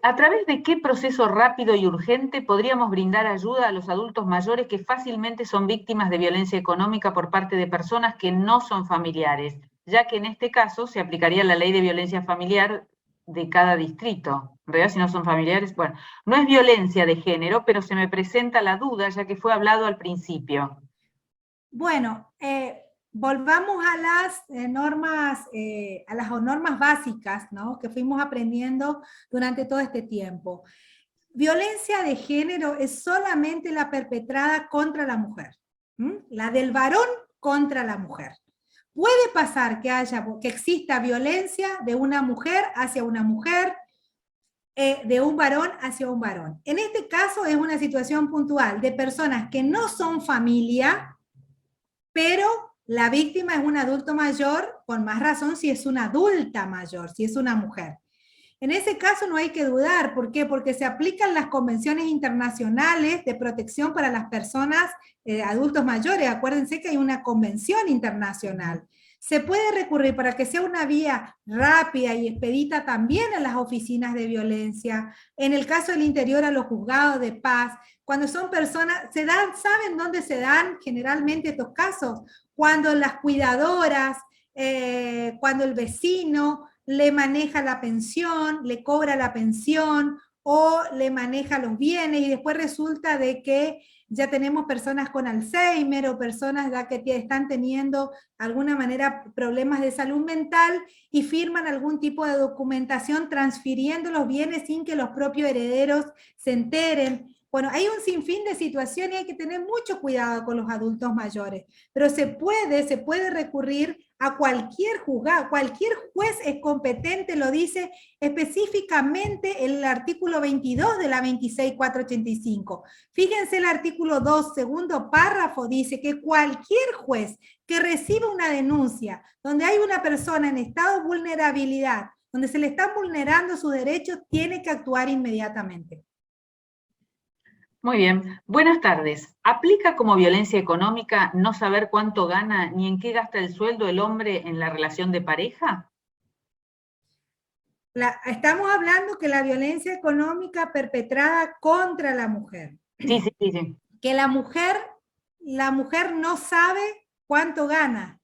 ¿A través de qué proceso rápido y urgente podríamos brindar ayuda a los adultos mayores que fácilmente son víctimas de violencia económica por parte de personas que no son familiares? Ya que en este caso se aplicaría la ley de violencia familiar de cada distrito. En realidad, si no son familiares, bueno, no es violencia de género, pero se me presenta la duda, ya que fue hablado al principio. Bueno, volvamos a las normas básicas, ¿no?, que fuimos aprendiendo durante todo este tiempo. Violencia de género es solamente la perpetrada contra la mujer, la del varón contra la mujer. Puede pasar que exista violencia de una mujer hacia una mujer, de un varón hacia un varón. En este caso es una situación puntual de personas que no son familia, pero la víctima es un adulto mayor, con más razón si es una adulta mayor, si es una mujer. En ese caso no hay que dudar. ¿Por qué? Porque se aplican las convenciones internacionales de protección para las personas, adultos mayores. Acuérdense que hay una convención internacional. Se puede recurrir para que sea una vía rápida y expedita también a las oficinas de violencia. En el caso del interior, a los juzgados de paz. Cuando son personas, ¿saben dónde se dan generalmente estos casos? Cuando las cuidadoras, cuando el vecino le maneja la pensión, le cobra la pensión o le maneja los bienes y después resulta de que ya tenemos personas con Alzheimer o personas ya que están teniendo de alguna manera problemas de salud mental y firman algún tipo de documentación transfiriendo los bienes sin que los propios herederos se enteren. Bueno, hay un sinfín de situaciones y hay que tener mucho cuidado con los adultos mayores, pero se puede recurrir a cualquier juzgado, cualquier juez es competente, lo dice específicamente el artículo 22 de la 26485. Fíjense el artículo 2, segundo párrafo, dice que cualquier juez que reciba una denuncia donde hay una persona en estado de vulnerabilidad, donde se le están vulnerando sus derechos, tiene que actuar inmediatamente. Muy bien. Buenas tardes. ¿Aplica como violencia económica no saber cuánto gana ni en qué gasta el sueldo el hombre en la relación de pareja? Estamos hablando que la violencia económica perpetrada contra la mujer. Sí. Que la mujer no sabe cuánto gana.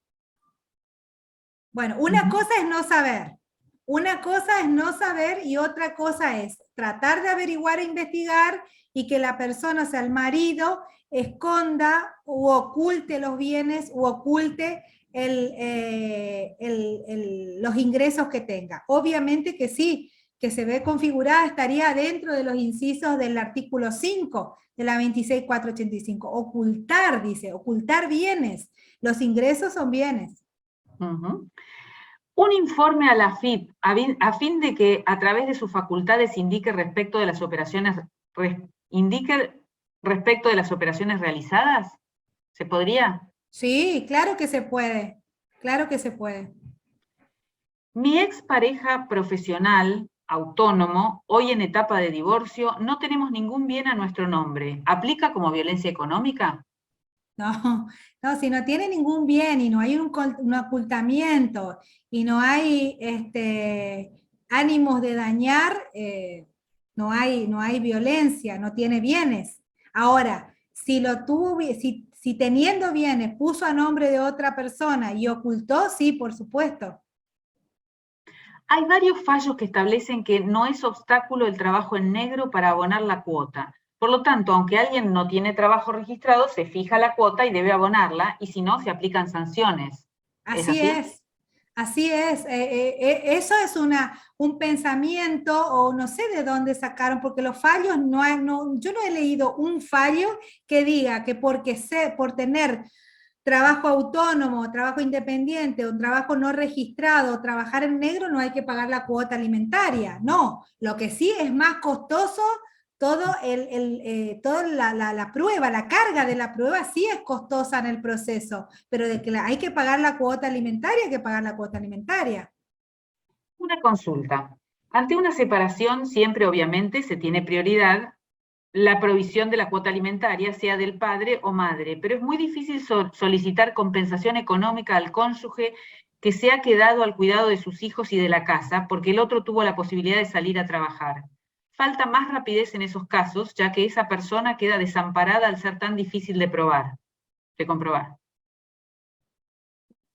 Bueno, una cosa es no saber. Una cosa es no saber y otra cosa es tratar de averiguar e investigar y que la persona, o sea, el marido, esconda o oculte los bienes o oculte los ingresos que tenga. Obviamente que sí, que se ve configurada, estaría dentro de los incisos del artículo 5 de la 26485. Ocultar, dice, ocultar bienes. Los ingresos son bienes. Un informe a la AFIP a fin de que a través de sus facultades indique respecto de las operaciones realizadas. ¿Se podría? Sí, claro que se puede. Claro que se puede. Mi expareja profesional, autónomo, hoy en etapa de divorcio, no tenemos ningún bien a nuestro nombre. ¿Aplica como violencia económica? No, si no tiene ningún bien y no hay un ocultamiento y no hay ánimos de dañar, no hay violencia, no tiene bienes. Ahora, si teniendo bienes puso a nombre de otra persona y ocultó, sí, por supuesto. Hay varios fallos que establecen que no es obstáculo el trabajo en negro para abonar la cuota. Por lo tanto, aunque alguien no tiene trabajo registrado, se fija la cuota y debe abonarla, y si no, se aplican sanciones. ¿Es Así así? es, así es. Eso es un pensamiento, o no sé de dónde sacaron, porque los fallos, yo no he leído un fallo que diga que por tener trabajo autónomo, trabajo independiente, un trabajo no registrado, trabajar en negro, no hay que pagar la cuota alimentaria. No, lo que sí es más costoso, toda la prueba, la carga de la prueba sí es costosa en el proceso, pero de que hay que pagar la cuota alimentaria, hay que pagar la cuota alimentaria. Una consulta. Ante una separación, siempre obviamente se tiene prioridad la provisión de la cuota alimentaria, sea del padre o madre, pero es muy difícil solicitar compensación económica al cónyuge que se ha quedado al cuidado de sus hijos y de la casa porque el otro tuvo la posibilidad de salir a trabajar. Falta más rapidez en esos casos, ya que esa persona queda desamparada al ser tan difícil de comprobar.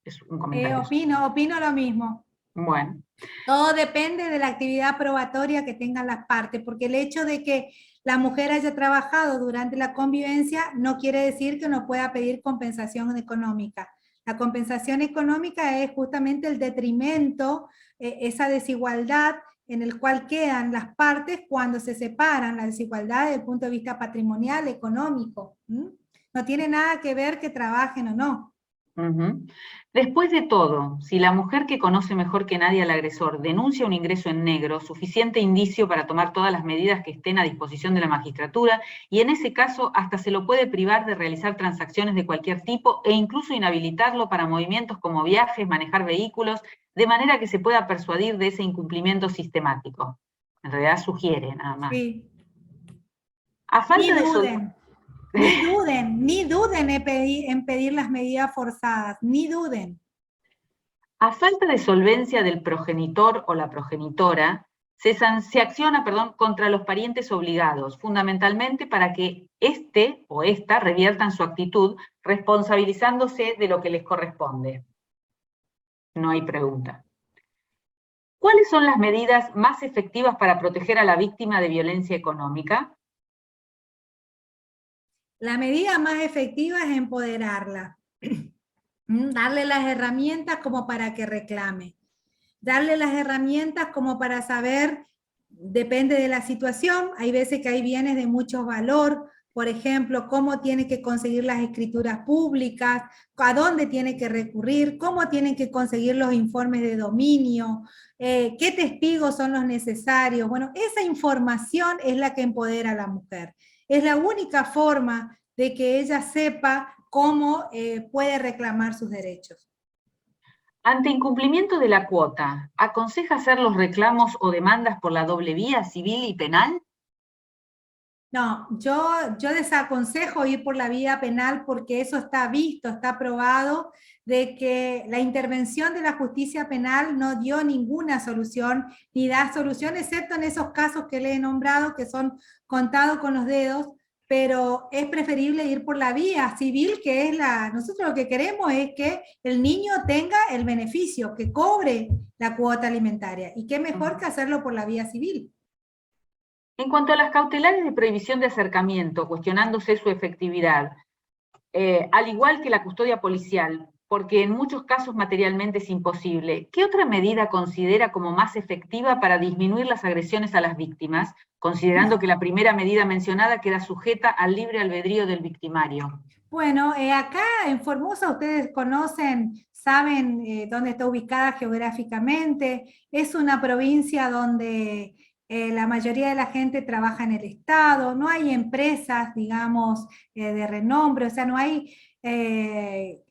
Es un comentario. Opino lo mismo. Bueno. Todo depende de la actividad probatoria que tengan las partes, porque el hecho de que la mujer haya trabajado durante la convivencia no quiere decir que no pueda pedir compensación económica. La compensación económica es justamente el detrimento, esa desigualdad en el cual quedan las partes cuando se separan, la desigualdad desde el punto de vista patrimonial, económico. No tiene nada que ver que trabajen o no. Después de todo, si la mujer que conoce mejor que nadie al agresor denuncia un ingreso en negro, suficiente indicio para tomar todas las medidas que estén a disposición de la magistratura, y en ese caso hasta se lo puede privar de realizar transacciones de cualquier tipo e incluso inhabilitarlo para movimientos como viajes, manejar vehículos, de manera que se pueda persuadir de ese incumplimiento sistemático. En realidad sugiere nada más. Sí. A falta Ni de duden. Ni duden en pedir las medidas forzadas, ni duden. A falta de solvencia del progenitor o la progenitora, se acciona contra los parientes obligados, fundamentalmente para que éste o ésta reviertan su actitud, responsabilizándose de lo que les corresponde. No hay pregunta. ¿Cuáles son las medidas más efectivas para proteger a la víctima de violencia económica? La medida más efectiva es empoderarla. Darle las herramientas como para que reclame. Darle las herramientas como para saber, depende de la situación, hay veces que hay bienes de mucho valor, por ejemplo, cómo tiene que conseguir las escrituras públicas, a dónde tiene que recurrir, cómo tiene que conseguir los informes de dominio, qué testigos son los necesarios. Bueno, esa información es la que empodera a la mujer. Es la única forma de que ella sepa cómo puede reclamar sus derechos. Ante incumplimiento de la cuota, ¿aconseja hacer los reclamos o demandas por la doble vía, civil y penal? No, yo desaconsejo ir por la vía penal porque eso está visto, está probado de que la intervención de la justicia penal no dio ninguna solución, ni da solución, excepto en esos casos que le he nombrado, que son contados con los dedos, pero es preferible ir por la vía civil, que es nosotros lo que queremos es que el niño tenga el beneficio, que cobre la cuota alimentaria, y qué mejor que hacerlo por la vía civil. En cuanto a las cautelares de prohibición de acercamiento, cuestionándose su efectividad, al igual que la custodia policial, porque en muchos casos materialmente es imposible, ¿qué otra medida considera como más efectiva para disminuir las agresiones a las víctimas, considerando que la primera medida mencionada queda sujeta al libre albedrío del victimario? Bueno, acá en Formosa ustedes saben dónde está ubicada geográficamente. Es una provincia donde la mayoría de la gente trabaja en el Estado, no hay empresas, digamos, de renombre, o sea, no hay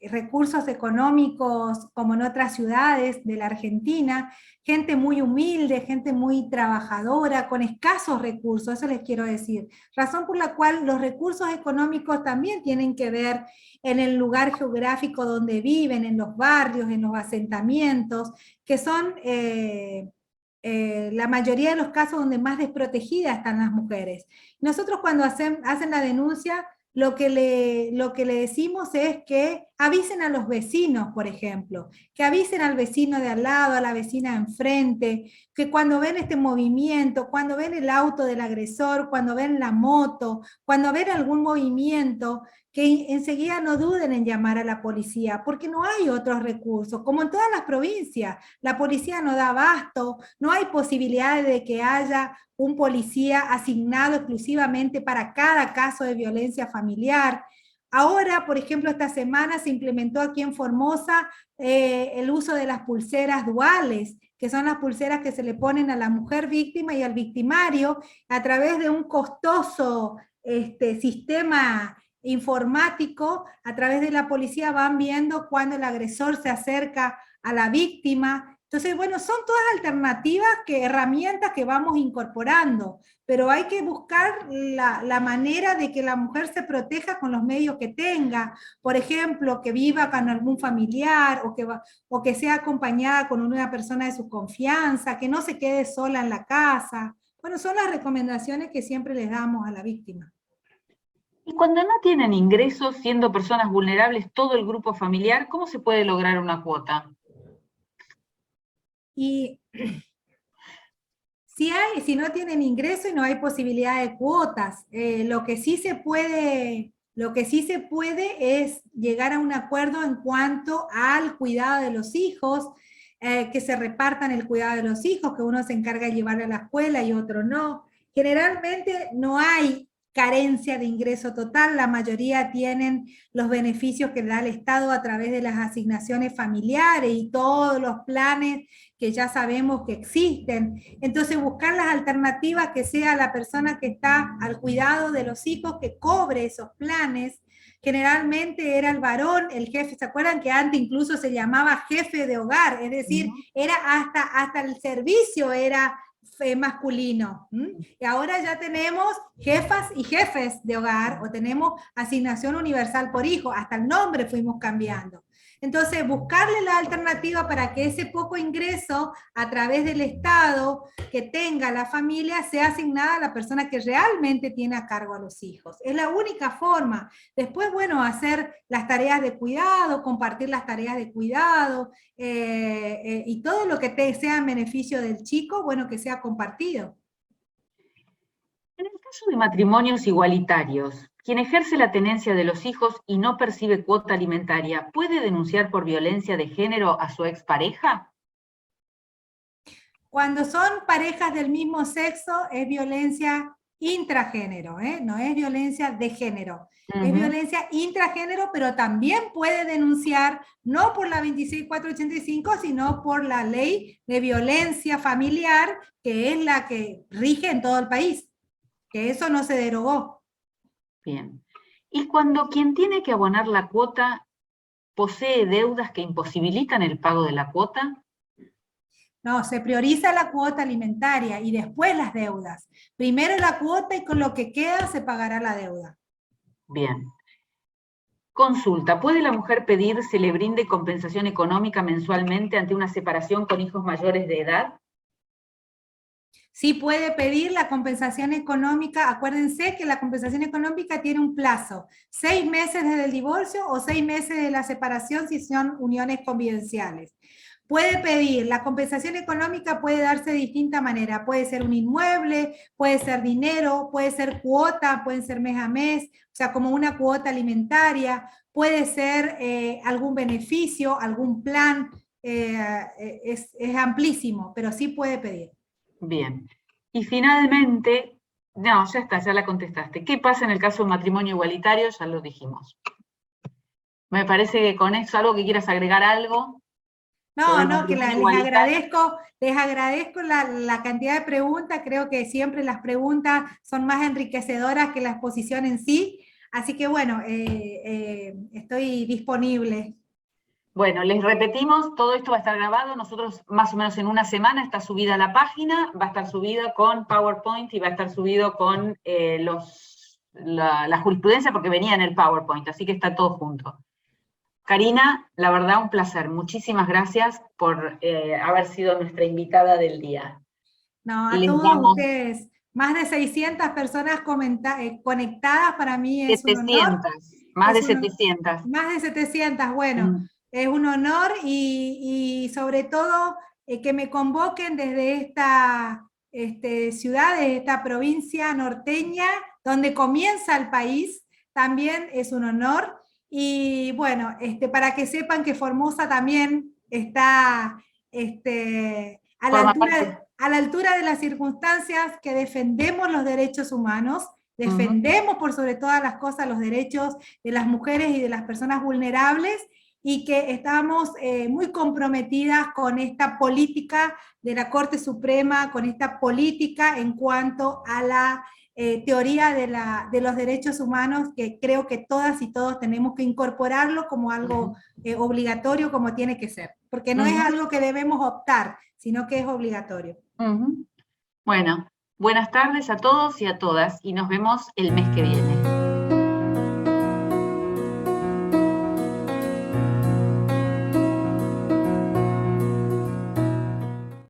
recursos económicos como en otras ciudades de la Argentina, gente muy humilde, gente muy trabajadora, con escasos recursos, eso les quiero decir. Razón por la cual los recursos económicos también tienen que ver en el lugar geográfico donde viven, en los barrios, en los asentamientos, que son la mayoría de los casos donde más desprotegidas están las mujeres. Nosotros cuando hacen la denuncia, lo que le decimos es que avisen a los vecinos, por ejemplo, que avisen al vecino de al lado, a la vecina de enfrente, que cuando ven este movimiento, cuando ven el auto del agresor, cuando ven la moto, cuando ven algún movimiento, que enseguida no duden en llamar a la policía, porque no hay otros recursos, como en todas las provincias, la policía no da abasto, no hay posibilidades de que haya un policía asignado exclusivamente para cada caso de violencia familiar. Ahora, por ejemplo, esta semana se implementó aquí en Formosa el uso de las pulseras duales, que son las pulseras que se le ponen a la mujer víctima y al victimario a través de un costoso sistema informático. A través de la policía van viendo cuando el agresor se acerca a la víctima. Entonces, bueno, son todas alternativas, herramientas que vamos incorporando, pero hay que buscar la manera de que la mujer se proteja con los medios que tenga. Por ejemplo, que viva con algún familiar o que sea acompañada con una persona de su confianza, que no se quede sola en la casa. Bueno, son las recomendaciones que siempre les damos a la víctima. Y cuando no tienen ingresos, siendo personas vulnerables, todo el grupo familiar, ¿cómo se puede lograr una cuota? Y si no tienen ingreso y no hay posibilidad de cuotas, lo que sí se puede es llegar a un acuerdo en cuanto al cuidado de los hijos, que se repartan el cuidado de los hijos, que uno se encarga de llevarle a la escuela y otro no. Generalmente no hay carencia de ingreso total, la mayoría tienen los beneficios que da el Estado a través de las asignaciones familiares y todos los planes que ya sabemos que existen. Entonces buscar las alternativas, que sea la persona que está al cuidado de los hijos que cobre esos planes. Generalmente era el varón, el jefe. ¿Se acuerdan que antes incluso se llamaba jefe de hogar? Es decir, era hasta el servicio era masculino. Y ahora ya tenemos jefas y jefes de hogar, o tenemos asignación universal por hijo, hasta el nombre fuimos cambiando. Entonces, buscarle la alternativa para que ese poco ingreso a través del Estado que tenga la familia sea asignada a la persona que realmente tiene a cargo a los hijos. Es la única forma. Después, bueno, hacer las tareas de cuidado, compartir las tareas de cuidado, y todo lo que sea en beneficio del chico, bueno, que sea compartido. En el caso de matrimonios igualitarios, quien ejerce la tenencia de los hijos y no percibe cuota alimentaria, ¿puede denunciar por violencia de género a su expareja? Cuando son parejas del mismo sexo, es violencia intragénero, no es violencia de género. Es violencia intragénero, pero también puede denunciar, no por la 26485, sino por la ley de violencia familiar, que es la que rige en todo el país, que eso no se derogó. Bien. ¿Y cuando quien tiene que abonar la cuota posee deudas que imposibilitan el pago de la cuota? No, se prioriza la cuota alimentaria y después las deudas. Primero la cuota y con lo que queda se pagará la deuda. Bien. Consulta, ¿puede la mujer pedir se le brinde compensación económica mensualmente ante una separación con hijos mayores de edad? Sí puede pedir la compensación económica. Acuérdense que la compensación económica tiene un plazo, 6 meses desde el divorcio o 6 meses de la separación si son uniones convivenciales. Puede pedir, la compensación económica puede darse de distinta manera, puede ser un inmueble, puede ser dinero, puede ser cuota, pueden ser mes a mes, o sea, como una cuota alimentaria, puede ser algún beneficio, algún plan, es amplísimo, pero sí puede pedir. Bien. Y finalmente, no, ya está, ya la contestaste. ¿Qué pasa en el caso de un matrimonio igualitario? Ya lo dijimos. Me parece que con eso, algo que quieras agregar algo. No, que les agradezco la cantidad de preguntas. Creo que siempre las preguntas son más enriquecedoras que la exposición en sí. Así que bueno, estoy disponible. Bueno, les repetimos, todo esto va a estar grabado, nosotros más o menos en una semana está subida a la página, va a estar subida con PowerPoint y va a estar subido con la jurisprudencia porque venía en el PowerPoint, así que está todo junto. Karina, la verdad un placer, muchísimas gracias por haber sido nuestra invitada del día. No, a todos ustedes, Más de 600 personas conectadas, para mí es un honor. 700, más de 700. Más de 700, bueno, es un honor y sobre todo que me convoquen desde esta ciudad, desde esta provincia norteña, donde comienza el país, también es un honor. Y bueno, para que sepan que Formosa también está a la altura de las circunstancias, que defendemos los derechos humanos, defendemos por sobre todas las cosas los derechos de las mujeres y de las personas vulnerables, y que estamos muy comprometidas con esta política de la Corte Suprema, con esta política en cuanto a la teoría de los derechos humanos, que creo que todas y todos tenemos que incorporarlo como algo obligatorio, como tiene que ser, porque no es algo que debemos optar, sino que es obligatorio. Bueno, buenas tardes a todos y a todas, y nos vemos el mes que viene.